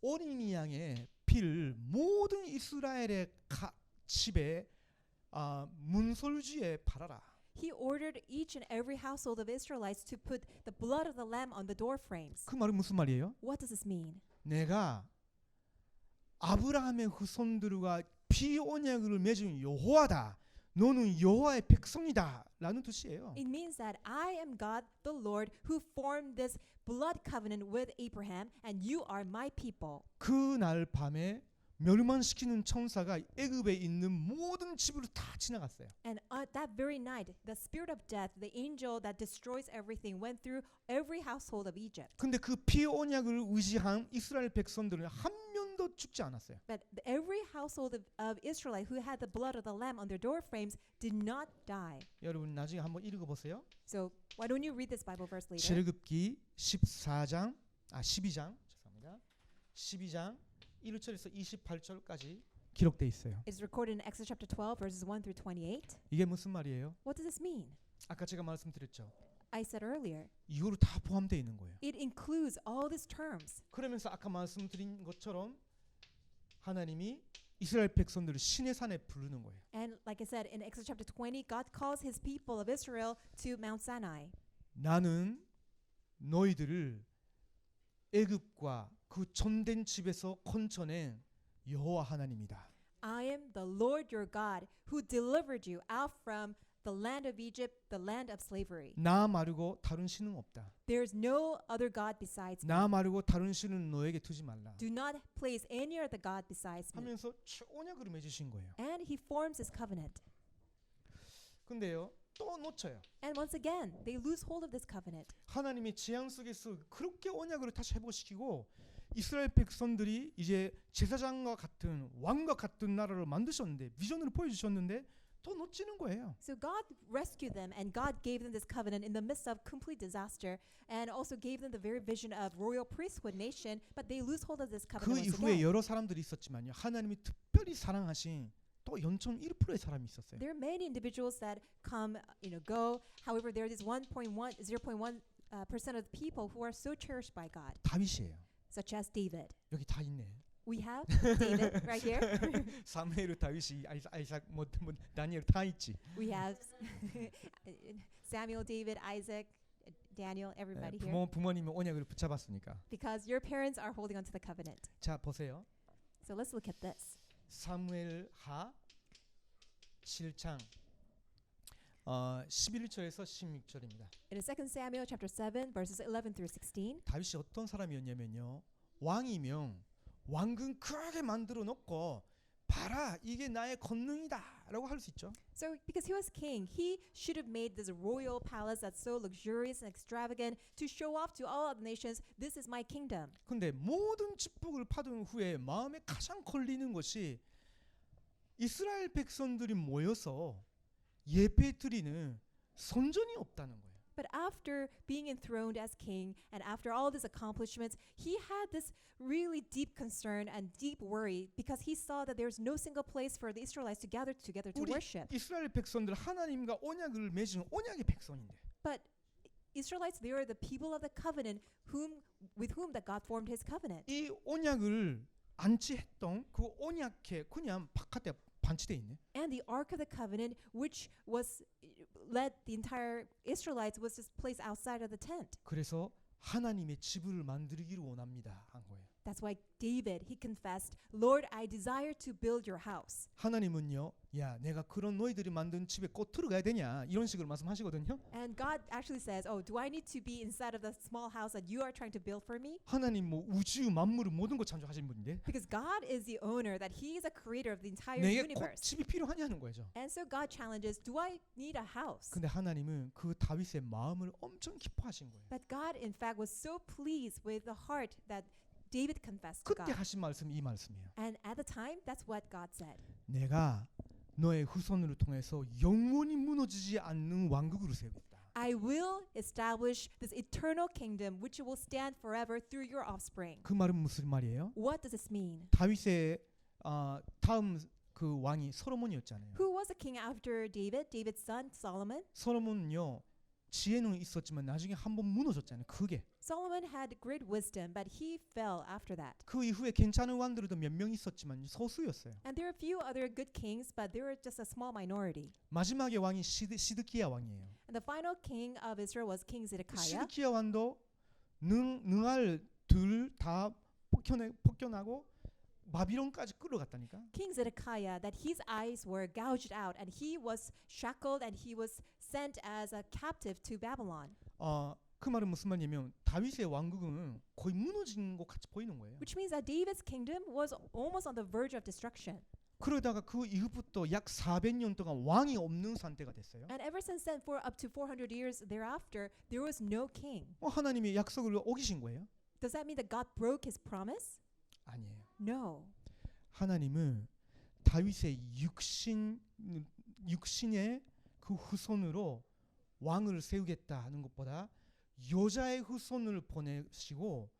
어린이 양의 피를 모든 이스라엘의 집에 문설주에 팔아라. He ordered each and every household of Israelites to put the blood of the lamb on the door frames. 그 말은 무슨 말이에요? What does this mean? 내가 아브라함의 후손들과 피 언약을 맺은 여호와다. 너는 여호와의 백성이다라는 뜻이에요. It means that I am God, the Lord, who formed this blood covenant with Abraham, and you are my people. 그날 밤에 멸망시키는 천사가 애굽에 있는 모든 집으로 다 지나갔어요. And that very night, the spirit of death, the angel that destroys everything, went through every household of Egypt. 근데 그 피 언약을 의지한 이스라엘 백성들은 한 명도 죽지 않았어요. But every household of Israelite who had the blood of the lamb on their door frames did not die. 여러분 나중에 한번 읽어보세요. So why don't you read this Bible verse later? 출애굽기 12장 죄송합니다. 12장 1절에서 28절까지 기록돼 있어요. It's recorded in Exodus chapter 12, verses 1 through 28. 이게 무슨 말이에요? What does this mean? 아까 제가 말씀드렸죠. I said earlier, 이거로 다 포함되어 있는 거예요. it includes all these terms. 그러면서 아까 말씀드린 것처럼 하나님이 이스라엘 백성들을 신의 산에 부르는 거예요. And like I said, in Exodus chapter 20, God calls his people of Israel to Mount Sinai. 나는 너희들을 애굽과 그 전된 집에서 건져낸 여호와 하나님이다. I am the Lord your God who delivered you out from the land of Egypt, the land of slavery. 나 마르고 다른 신은 없다. There is no other God besides me. 나 마르고 다른 신은 너에게 두지 말라. Do not place any other God besides me. 하면서 언약을 맺으신 거예요. And he forms his covenant. 근데요 또 놓쳐요. And once again, they lose hold of this covenant. 하나님의 재앙 속에서 그렇게 언약을 다시 회복시키고 이스라엘 백성들이 이제 제사장과 같은 왕과 같은 나라를 만드셨는데 비전을 보여주셨는데 또 놓치는 거예요. So God rescued them and God gave them this covenant in the midst of complete disaster and also gave them the very vision of royal priesthood nation, but they lose hold of this 그 covenant once 이후에 again. 여러 사람들이 있었지만요. 하나님이 특별히 사랑하신 또 0.1%의 사람이 있었어요. There are many individuals that come, go. However, there is 0.1% of the people who are so cherished by God, 다윗이에요. such as David. 여기 다 있네. We have David right here. 사무엘, 다윗이, 아이삭, 다니엘 다 있지. We have Samuel, David, Isaac, Daniel, everybody here. 부모님이 언약을 붙잡았으니까. Because your parents are holding on to the covenant. 자, 보세요. So let's look at this. 사무엘하 7장 11절에서 16절입니다. In 2 Samuel chapter 7 verses 11 through 16. 다윗이 어떤 사람이었냐면요. 왕이면 왕궁 크게 만들어 놓고 봐라 이게 나의 권능이다라고 할 수 있죠. So because he was king, he should have made this royal palace that's so luxurious and extravagant to show off to all other nations, this is my kingdom. 근데 모든 축복을 받은 후에 마음에 가장 걸리는 것이 이스라엘 백성들이 모여서 예배드리는 선전이 없다는 거예요. But after being enthroned as king and after all these accomplishments, he had this really deep concern and deep worry because he saw that there's no single place for the Israelites to gather together to 우리 worship. 이스라엘 백성들 하나님과 언약을 맺은 언약의 백성인데 But Israelites, they are the people of the covenant with whom that God formed his covenant. 이 언약을 안치했던 그 언약궤 그냥 바깥에 반치돼 있네. And the Ark of the Covenant, which was led the entire Israelites, was just placed outside of the tent. 그래서 하나님의 집을 만들기를 원합니다 한 거예요. That's why David, he confessed, Lord, I desire to build your house. 하나님은요, 야, 내가 그런 너희들이 만든 집에 꼭 들어가야 되냐 이런 식으로 말씀하시거든요. And God actually says, oh, do I need to be inside of the small house that you are trying to build for me? 하나님 뭐 우주 만물을 모든 걸 창조하신 분인데 Because God is the owner, that he is a creator of the entire 내게 꼭 universe. 집이 필요하냐는 거죠. And so God challenges, do I need a house? 근데 하나님은 그 다윗의 마음을 엄청 기뻐하신 거예요. But God, in fact, was so pleased with the heart that David confessed to 그때 God. 하신 말씀이 이 말씀이에요. And at the time, that's what God said. 내가 너의 후손으로 통해서 영원히 무너지지 않는 왕국으로 세우겠다. I will establish this eternal kingdom which will stand forever through your offspring. 그 말은 무슨 말이에요? What does this mean? 다윗의 다음 그 왕이 솔로몬이었잖아요. Who was the king after David? David's son, Solomon? 솔로몬은요 지혜는 있었지만 나중에 한번 무너졌잖아요. 크게. Solomon had great wisdom, but he fell after that. 그 이후에 괜찮은 왕들도 몇 명 있었지만 소수였어요. And there are a few other good kings, but they were just a small minority. 마지막의 왕이 시드기야 왕이에요. And the final king of Israel was King Zedekiah. 시드기야 왕도 능할 들 다 폭견하고 바빌론까지 끌어갔다니까. King Zedekiah, that his eyes were gouged out, and he was shackled, and he was sent as a captive to Babylon. 그 말은 무슨 말이냐면 다윗의 왕국은 거의 무너진 것 같이 보이는 거예요. Which means that David's kingdom was almost on the verge of destruction. 그러다가 그 이후부터 약 400년 동안 왕이 없는 상태가 됐어요. And ever since then, for up to 400 years thereafter, there was no king. 하나님이 약속을 어기신 거예요? Does that mean that God broke his promise? 아니에요. No. 하나님은 다윗의 육신의 그 후손으로 왕을 세우겠다 하는 것보다 여자의 후손을 보내시고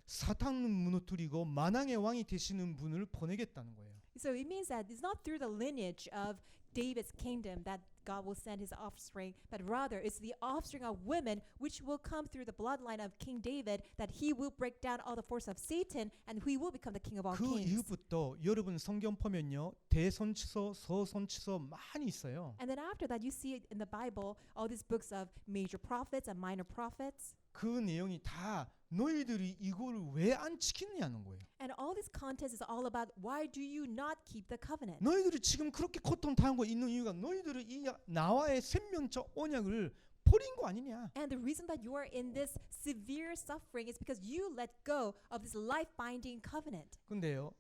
사탄을 무너뜨리고 만왕의 왕이 되시는 분을 보내겠다는 거예요. So it means that it's not through the lineage of David's kingdom that God will send his offspring, but rather it's the offspring of women which will come through the bloodline of King David, that he will break down all the force of Satan and he will become the king of all 그 kings. 이후부터 여러분 성경 보면요 대선치서 서선치서 많이 있어요. And then after that, you see it in the Bible, all these books of major prophets and minor prophets. 그 내용이 다 너희들이 이걸 왜 안 지키느냐는 거예요. And all this content is all about why do you not keep the covenant? 너희들이 지금 그렇게 고통 당하고 있는 이유가 너희들이 이 나와의 생명적 언약을 버린 거 아니냐. And the reason that you are in this severe suffering is because you let go of this life-binding covenant. 근데요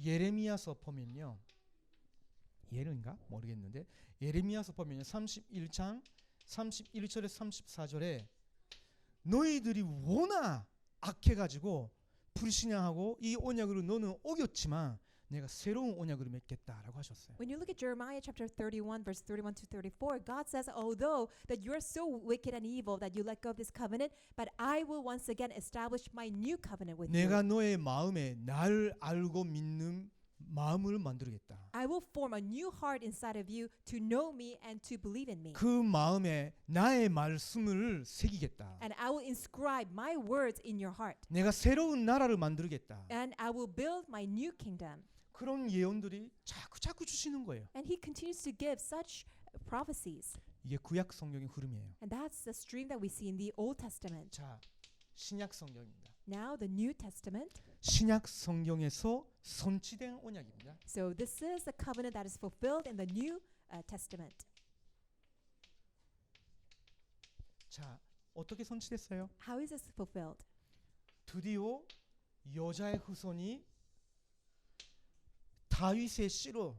예레미야서 보면요 예레인가 모르겠는데 예레미야서 보면요 31장 31절에 34절에 너희들이 워낙 악해가지고 불신앙하고 이 언약으로 너는 어겼지만 내가 새로운 언약으로 맺겠다라고 하셨어요. When you look at Jeremiah chapter 31 verse 31 to 34, God says, although that you are so wicked and evil that you let go of this covenant, but I will once again establish my new covenant with you. 내가 너의 마음에 나를 알고 믿는 마음을 만들겠다. I will form a new heart inside of you to know me and to believe in me. 그 마음에 나의 말씀을 새기겠다. And I will inscribe my words in your heart. 내가 새로운 나라를 만들겠다. And I will build my new kingdom. 그런 예언들이 자꾸 주시는 거예요. And he continues to give such prophecies. 이게 구약 성경의 흐름이에요. And that's the stream that we see in the Old Testament. 자, 신약 성경입니다. Now the New Testament. 신약 성경에서 선취된 언약입니다. So this is the covenant that is fulfilled in the New Testament. 자, 어떻게 선취됐어요? How is this fulfilled? 드디어 여자의 후손이 다윗의 씨로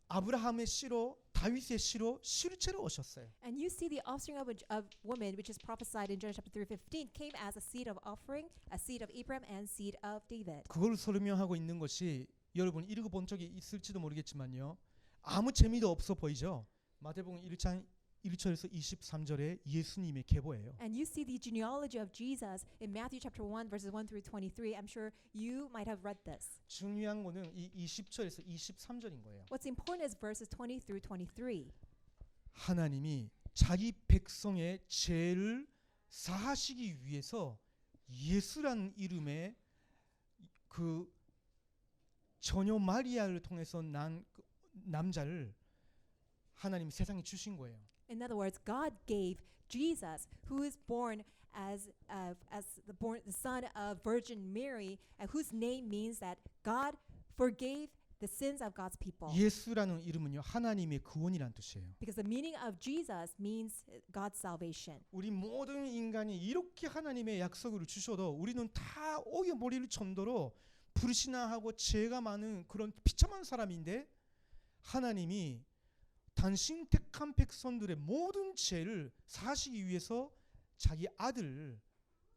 아브라함의 씨로 다윗의 씨로 실체로 오셨어요. And you see the offspring of a woman, which is prophesied in Genesis chapter 3:15, came as a seed of offering, a seed of Abraham, and seed of David. 그걸 설명하고 있는 것이 여러분 읽어본 적이 있을지도 모르겠지만요. 아무 재미도 없어 보이죠. 마태복음 1장 1절에서 23절에 예수님의 계보예요. And you see the genealogy of Jesus in Matthew chapter 1 verses 1 through 23. I'm sure you might have read this. 중요한 거는 이 20절에서 23절인 거예요. What's important is verses 20 through 23. 하나님이 자기 백성의 죄를 사하시기 위해서 예수라는 이름의 그 처녀 마리아를 통해서 난 그 남자를 하나님이 세상에 주신 거예요. In other words, God gave Jesus, who is born as the son of Virgin Mary, and whose name means that God forgave the sins of God's people. 예수라는 이름은요 하나님의 구원이란 뜻이에요. Because the meaning of Jesus means God's salvation. 우리 모든 인간이 이렇게 하나님의 약속을 주셔도 우리는 다 오여버릴 정도로 불신앙하고 죄가 많은 그런 비참한 사람인데 하나님이 당신 택한 백성들의 모든 죄를 사하시기 위해서 자기 아들을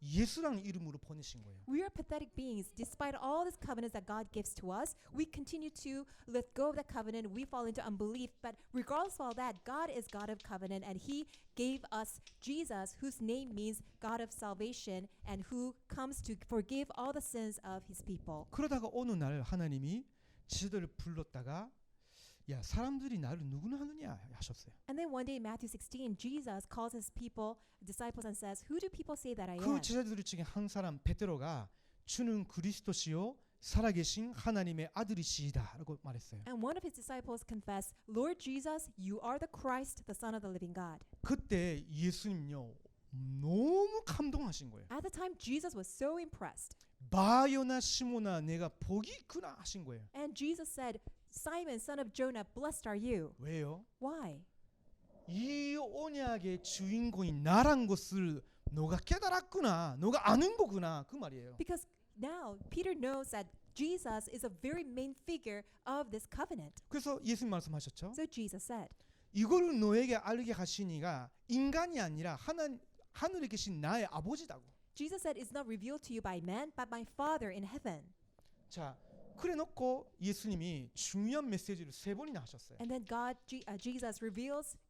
예수라는 이름으로 보내신 거예요. We are pathetic beings. Despite all these covenants that God gives to us, we continue to let go of that covenant. We fall into unbelief. But regardless of all that, God is God of covenant, and He gave us Jesus, whose name means God of salvation, and who comes to forgive all the sins of His people. 그러다가 어느 날 하나님이 지도를 불렀다가 야 사람들이 나를 누구나 하느냐 하셨어요. And then one day in Matthew 16, Jesus calls His people, disciples, and says, "Who do people say that I 그 am?" 제자들 중에 한 사람 베드로가 주는 그리스도시요 살아계신 하나님의 아들이시다라고 말했어요. And one of His disciples confessed, "Lord Jesus, you are the Christ, the Son of the living God." 그때 예수님요 너무 감동하신 거예요. At the time, Jesus was so impressed. 바요나 시모나 내가 복이 있구나 하신 거예요. And Jesus said, "Simon, son of Jonah, blessed are you." 왜요? Why? 이 언약의 주인공이 나란 것을 너가 깨달았구나. 너가 아는 거구나. 그 말이에요. Because now Peter knows that Jesus is a very main figure of this covenant. 그래서 예수님 말씀하셨죠. So Jesus said, 이거를 너에게 알게 하시니가 인간이 아니라 하늘에 계신 나의 아버지다고. Jesus said, "It's not revealed to you by man, but by Father in heaven." 자, 그래 놓고 예수님이 중요한 메시지를 세 번이나 하셨어요. And then Jesus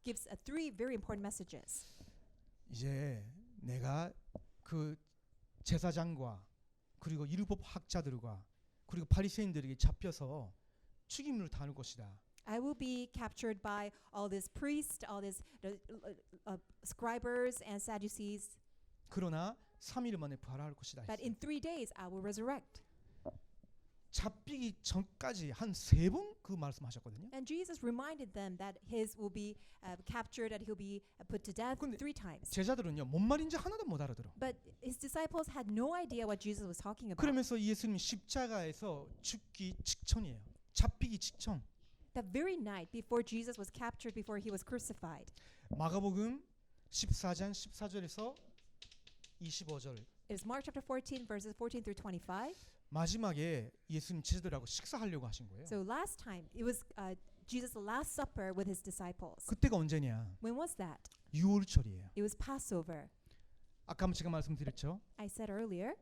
gives three very important messages. 이제 내가 그 제사장과 그리고 율법 학자들과 그리고 바리새인들에게 잡혀서 죽임을 당할 것이다. I will be captured by all these priests, all these scribers and Sadducees, 그러나 3일 만에 부활할 것이다. but in 3 days I will resurrect. 잡히기 전까지 한 3번 그 말씀하셨거든요. And Jesus reminded them that his will be captured, that he'll be put to death 근데 3 times. 제자들은요 뭔 말인지 하나도 못 알아들어. But his disciples had no idea what Jesus was talking about. 그러면서 예수님이 십자가에서 죽기 직전이에요. 잡히기 직전. That very night before Jesus was captured, before he was crucified. 마가복음 14장 14절에서 25절. It is Mark chapter 14 verses 14 through 25. 마지막에 예수님 제자들하고 식사하려고 하신 거예요. So last time it was Jesus' last supper with his disciples. 그때가 언제냐? When was that? 6월절이에요. It was Passover. 아까 제가 말씀드렸죠. I said earlier,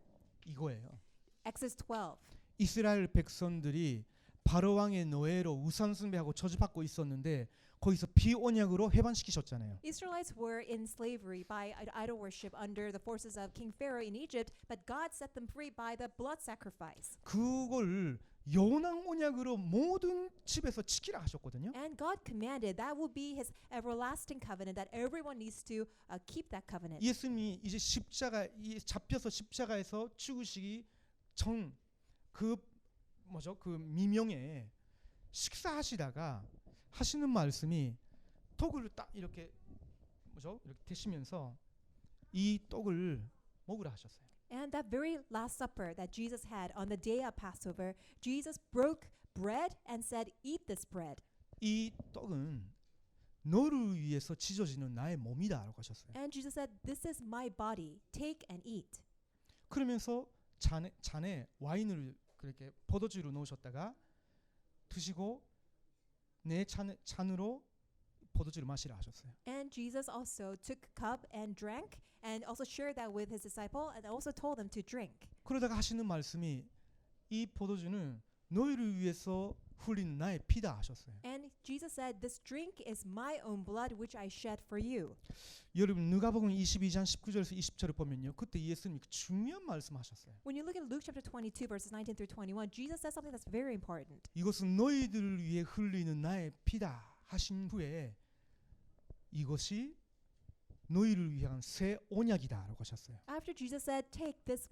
이거예요. Exodus 12. 이스라엘 백성들이 바로 왕의 노예로 우상 숭배하고 저주받고 있었는데 거기서 비언약으로 해방시키셨잖아요. Israelites were in slavery by idol worship under the forces of King Pharaoh in Egypt, but God set them free by the blood sacrifice. 그걸 영원한 언약으로 모든 집에서 지키라 하셨거든요. And God commanded that will be His everlasting covenant that everyone needs to keep that covenant. 예수님이 이제 십자가 잡혀서 십자가에서 죽으시기 전 그 그 미명에 식사하시다가 하시는 말씀이 떡을 딱 이렇게 이렇게 대시면서 이 떡을 먹으라 하셨어요. And that very Last Supper that Jesus had on the day of Passover, Jesus broke bread and said, "Eat this bread." 이 떡은 너를 위해서 찢어지는 나의 몸이다라고 하셨어요. And Jesus said, "This is my body. Take and eat." 그러면서 잔에 와인을 그렇게 포도주로 넣으셨다가 드시고 내 잔으로 포도주를 마시라 하셨어요. And Jesus also took a cup and drank, and also shared that with His disciple, and also told them to drink. 그러다가 하시는 말씀이 이 포도주는 너희를 위해서 흘린 나의 피다 하셨어요. And Jesus said, "This drink is my own blood, which I shed for you." 여러분 누가복음 22장 19절에서 20절을 보면요, 그때 예수님이 중요한 말씀하셨어요. When you look at Luke chapter 22, verses 19 through 21, Jesus says something that's very important. 이것은 너희들을 위해 흘리는 나의 피다 하신 후에 이것이 너희를 위한 새 언약이다라고 하셨어요. After Jesus said, "Take this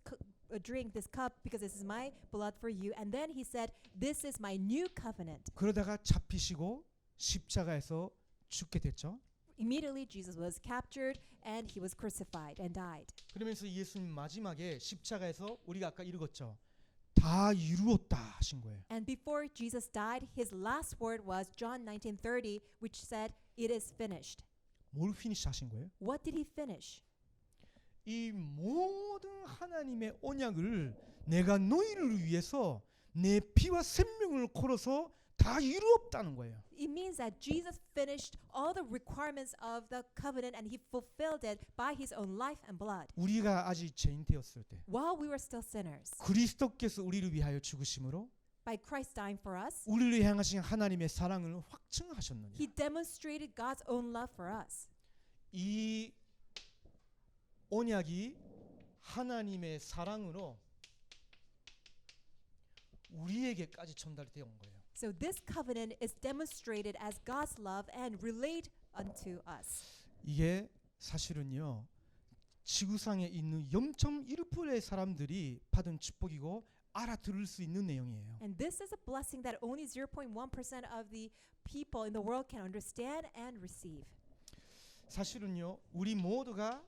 drink this cup because this is my blood for you," and then He said, "This is my new covenant." 그러다가 잡히시고 십자가에서 죽게 됐죠. Immediately Jesus was captured and He was crucified and died. 그러면서 예수님 마지막에 십자가에서 우리가 아까 읽었죠. 다 이루었다 하신 거예요. And before Jesus died, His last word was John 19:30, which said, "It is finished." 뭘 피니시 하신 거예요? What did He finish? 이 모든 하나님의 언약을 내가 너희를 위해서 내 피와 생명을 걸어서 다 이루었다는 거예요. It means that Jesus finished all the requirements of the covenant and He fulfilled it by His own life and blood. 우리가 아직 죄인 되었을 때 While we were still sinners, 그리스도께서 우리를 위하여 죽으심으로 by Christ dying for us, 우리를 향하신 하나님의 사랑을 확증하셨느냐. He demonstrated God's own love for us. 이 언약이 하나님의 사랑으로 우리에게까지 전달되어 온 거예요. So this covenant is demonstrated as God's love and relayed unto us. 이게 사실은요, 지구상에 있는 0.1%의 사람들이 받은 축복이고 알아들을 수 있는 내용이에요. And this is a blessing that only 0.1% of the people in the world can understand and receive. 사실은요, 우리 모두가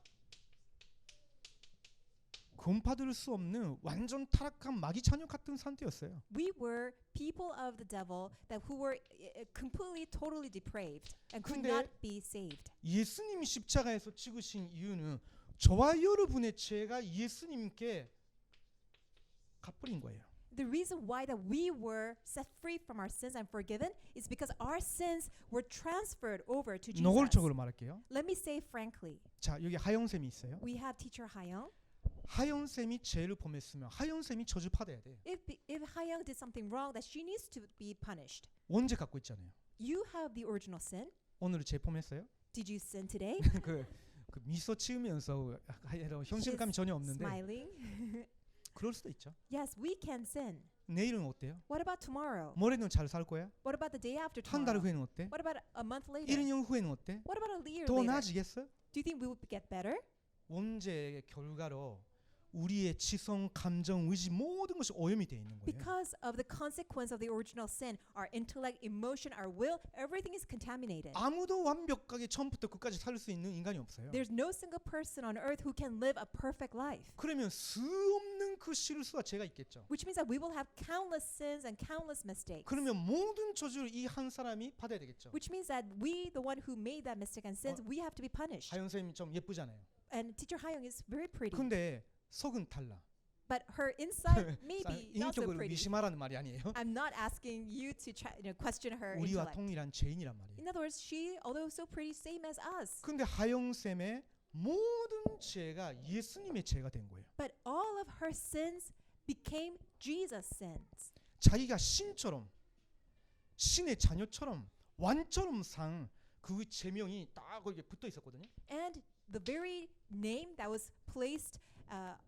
구원받을 수 없는 완전 타락한 마귀 자녀 같은 상태였어요. We were people of the devil that who were completely, totally depraved and could 근데 not be saved. 예수님이 십자가에서 죽으신 이유는 저와 여러분의 죄가 예수님께 갚아버린 거예요. The reason why that we were set free from our sins and forgiven is because our sins were transferred over to Jesus. 노골적으로 말할게요. Let me say frankly, 자, 여기 하영 쌤이 있어요. we have teacher Hayoung. 하영 쌤이 죄를 범했으면 하영 쌤이 저주 받아야 돼. If Hayoung did something wrong, that she needs to be punished. 원죄 갖고 있잖아요. You have the original sin. 오늘 죄 범했어요? Did you sin today? 그 미소 지으면서 현실감이 전혀 없는데 Smiling. 그럴 수도 있죠. Yes, we can sin. 내일은 어때요? What about tomorrow? 모레는 잘 살 거야? What about the day after 한 달 tomorrow? 후에는 어때? What about a month later? 1년 후에는 어때? What about a year 더 later? 나아지겠어? Do you think we will get better? 원죄의 결과로 우리의 지성, 감정, 의지 모든 것이 오염이 되어 있는 거예요. Because of the consequence of the original sin, our intellect, emotion, our will, everything is contaminated. 아무도 완벽하게 처음부터 끝까지 살 수 있는 인간이 없어요. There's no single person on earth who can live a perfect life. 그러면 수 없는 그 실수와 죄가 있겠죠. Which means that we will have countless sins and countless mistakes. 그러면 모든 저주를 이 한 사람이 받아야 되겠죠. Which means that we, the one who made that mistake and sins, we have to be punished. 하영 쌤이 좀 예쁘잖아요. And teacher Hayoung is very pretty. 근데 속은 달라. But her inside maybe not so 인격을 pretty. 미심하라는 말이 아니에요. I'm not asking you to try, question her 우리와 intellect. 동일한 죄인이란 말이에요. In other words, she, although so pretty, same as us. 근데 하영 쌤의 모든 죄가 예수님의 죄가 된 거예요. But all of her sins became Jesus' sins. 자기가 신처럼 신의 자녀처럼 왕처럼 산 그 제명이 딱 거기에 붙어 있었거든요. And the very name that was placed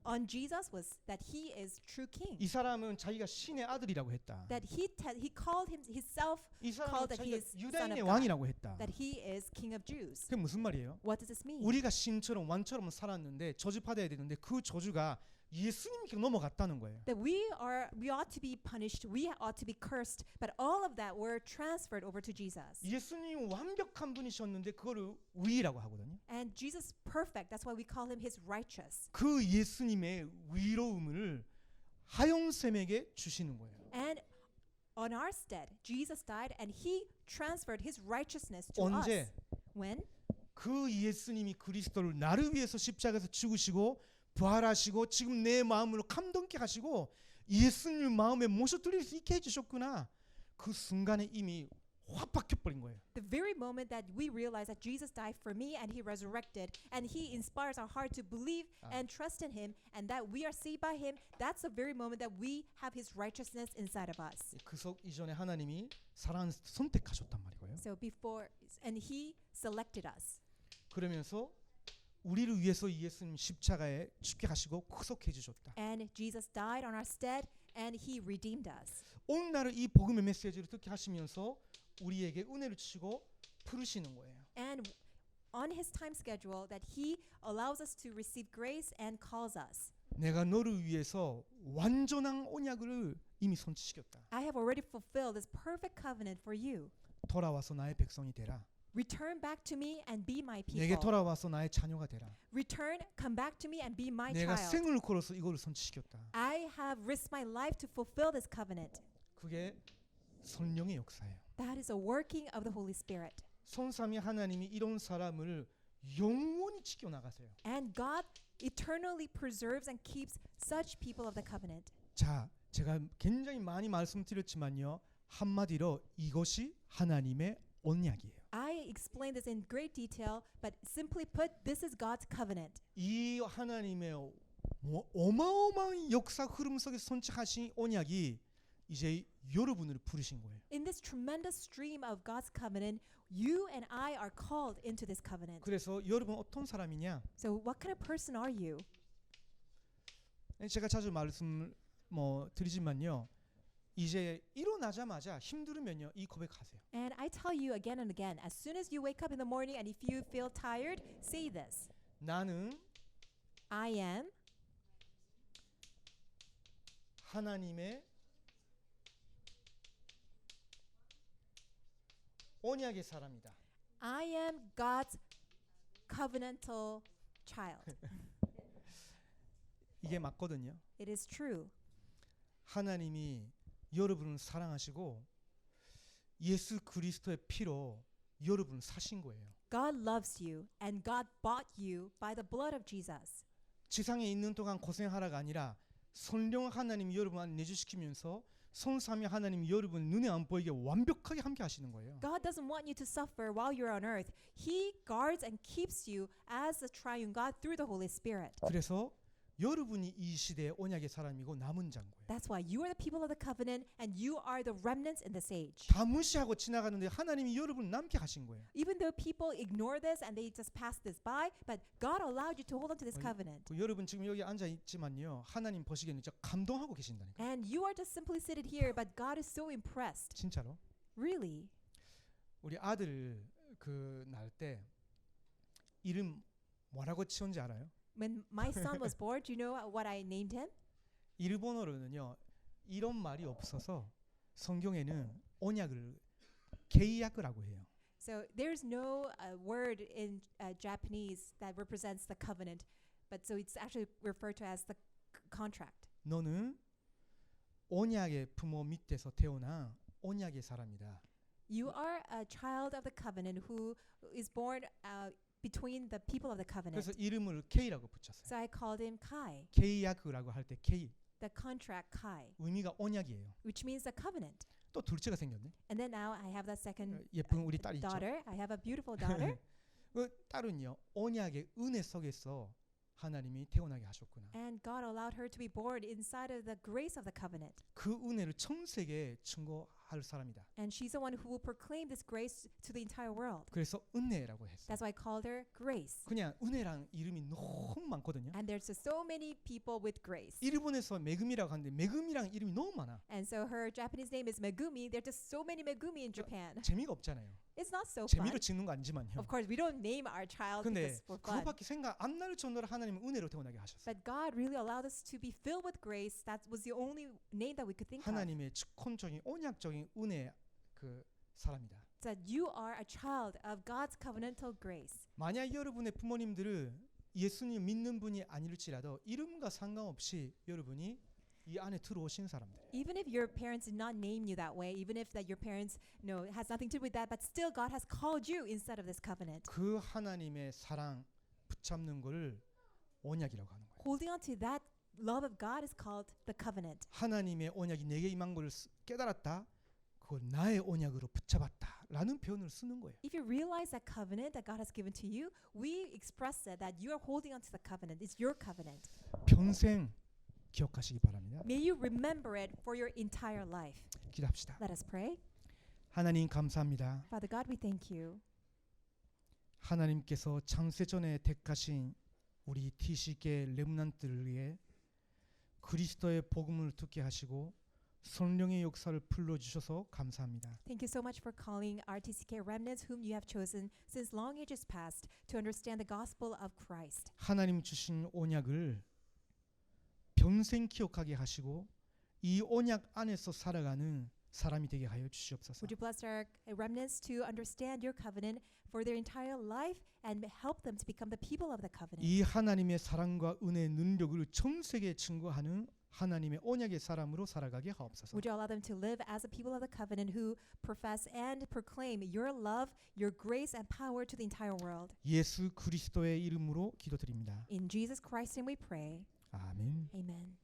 on Jesus was that he is true king. 이 사람은 자기가 신의 아들이라고 했다. That he called himself 이 called 사람은 that he 자기가 is son 유다인의 of God. 왕이라고 했다. That he is king of Jews. 그게 무슨 말이에요? What does this mean? 우리가 신처럼 왕처럼 살았는데 저주받아야 되는데 그 저주가 예수님께 넘어갔다는 거예요. That we ought to be punished, we ought to be cursed, but all of that were transferred over to Jesus. 예수님은 완벽한 분이셨는데 그거를 의라고 하거든요. And Jesus perfect. That's why we call him his righteous. 그 예수님의 의로움을 하용샘에게 주시는 거예요. And on our stead, Jesus died and he transferred his righteousness to 언제? us. When? 그 예수님이 그리스도를 나를 위해서 십자가에서 죽으시고 부활하시고 지금 내 마음으로 감동케 하시고 예수님 마음에 모셔 드릴 수 있게 해주셨구나. 그 순간에 이미 확 바뀌어버린 거예요. The very moment that we realize that Jesus died for me and he resurrected and he inspires our heart to believe and trust in him and that we are saved by him, that's the very moment that we have his righteousness inside of us. 그 이전에 하나님이 사랑 선택하셨단 말이고요. So before, and he selected us. 그러면서 우리를 위해서 예수님 십자가에 죽게 하시고 구속해 주셨다. And Jesus died on our stead and he redeemed us. 오늘날 이 복음의 메시지를 듣게 하시면서 우리에게 은혜를 주시고 부르시는 거예요. And on his time schedule that he allows us to receive grace and calls us. 내가 너를 위해서 완전한 언약을 이미 선치시켰다. I have already fulfilled this perfect covenant for you. 돌아와서 나의 백성이 되라. Return back to me and be my 내게 people. 돌아와서 나의 자녀가 되라. Return, come back to me and be my 내가 child. 생을 걸어서 이거를 선치시켰다. I have risked my life to fulfill this covenant. 그게 성령의 역사예요. That is a working of the Holy Spirit. 성삼위 하나님이 이런 사람을 영원히 지켜 나가세요. And God eternally preserves and keeps such people of the covenant. 자, 제가 굉장히 많이 말씀드렸지만요. 한마디로 이것이 하나님의 언약이에요. I explained this in great detail, but simply put, this is God's covenant. 이 하나님의 어마어마한 역사 흐름 속에 선택하신 언약이 이제 여러분을 부르신 거예요. In this tremendous stream of God's covenant, you and I are called into this covenant. 그래서 여러분 어떤 사람이냐? So what kind of person are you? 제가 자주 말씀 드리지만요. 이제 일어나자마자 힘들으면요 이 고백하세요. And I tell you again and again, as soon as you wake up in the morning and if you feel tired, say this. 나는 I am 하나님의 언약의 사람이다. I am God's covenantal child. 이게 맞거든요. It is true. 하나님이 여러분을 사랑하시고 예수 그리스도의 피로 여러분을 사신 거예요. God loves you and God bought you by the blood of Jesus. 지상에 있는 동안 고생하라가 아니라 성령 하나님이 여러분 안에 내주시키면서 성삼위 하나님이 여러분 눈에 안 보이게 완벽하게 함께 하시는 거예요. God doesn't want you to suffer while you're on earth. He guards and keeps you as the triune God through the Holy Spirit. 그래서 여러분이 이 시대의 언약의 사람이고 남은 자인 거예요. That's why you are the people of the covenant and you are the remnants in this age. 다 무시하고 지나가는데 하나님이 여러분을 남게 하신 거예요. Even though people ignore this and they just pass this by, but God allowed you to hold on to this covenant. 여러분 지금 여기 앉아 있지만요. 하나님 보시기에는 진짜 감동하고 계신다니까. And you are just simply seated here, but God is so impressed. 진짜로. Really. 우리 아들 낳을 때 이름 뭐라고 지었는지 알아요? When my son was born, do you know what I named him? 일본어로는요. 이런 말이 없어서 성경에는 언약을 계약이라고 해요. So there's no word in Japanese that represents the covenant, but so it's actually referred to as the contract. 너는 언약의 부모 밑에서 태어나 언약의 사람이다. You are a child of the covenant who is born between the people of the covenant. 그래서 이름을 K라고 붙였어요. So I called him Kai, 계약이라고 할 때 K the contract Kai, 의미가 언약이에요. which means the covenant. 또 둘째가 생겼네. And then now I have the second 예쁜 우리 딸이 있죠. daughter. I have a beautiful daughter. 그 딸은요 언약의 은혜 속에서 하나님이 태어나게 하셨구나. And God allowed her to be born inside of the grace of the covenant. 그 은혜를 전 세계에 증거하고 할 사람이다. And she's the one who will proclaim this grace to the entire world. 그래서 은혜라고 했어요. That's why I called her Grace. 그냥 은혜랑 이름이 너무 많거든요. And there's just so many people with grace. 일본에서 메금이라고 하는데 메금이랑 이름이 너무 많아. And so her Japanese name is Megumi. There's just so many Megumi in Japan. 재미가 없잖아요. It's not so fun. 재미로 짓는 거 아니지만요. Of course, we don't name our child 근데 because for fun. 그거밖에 생각 안 날 정도로 하나님은 은혜로 태어나게 하셨어요. But God really allowed us to be filled with grace. That was the only name that we could think of. 하나님의 측권적인 언약적인 은혜 그 사람이다. That you are a child of God's covenantal grace. 만약 여러분의 부모님들을 예수님 믿는 분이 아닐지라도 이름과 상관없이 여러분이 이 안에 들어오신 사람들. Even if your parents did not name you that way, even if that your parents has nothing to do with that, but still God has called you instead of this covenant. 그 하나님의 사랑 붙잡는 것을 언약이라고 하는 거예요. Holding on to that love of God is called the covenant. 하나님의 언약이 내게 임한 것을 깨달았다. 그걸 나의 언약으로 붙잡았다라는 표현을 쓰는 거예요. If you realize that covenant that God has given to you, we express it that you are holding on to the covenant. It's your covenant. 평생 기억하시기 바랍니다. May you remember it for your entire life. 기도합시다. Let us pray. 하나님 감사합니다. Father God, we thank you. 하나님께서 창세전에 택하신 우리 TCK 렘넌트를 위해 그리스도의 복음을 듣게 하시고 성령의 역사를 불러주셔서 감사합니다. Thank you so much for calling our TCK remnants whom you have chosen since long ages past to understand the gospel of Christ. 하나님 주신 언약을 평생 기억하게 하시고 이 언약 안에서 살아가는 사람이 되게 하여 주시옵소서. Would you bless our remnants to understand your covenant for their entire life and help them to become the people of the covenant? 이 하나님의 사랑과 은혜의 능력을 전 세계에 증거하는 하나님의 언약의 사람으로 살아가게 하옵소서. Would you allow them to live as a people of the covenant who profess and proclaim your love, your grace and power to the entire world? 예수 그리스도의 이름으로 기도드립니다. In Jesus Christ's name we pray. 아멘. Amen.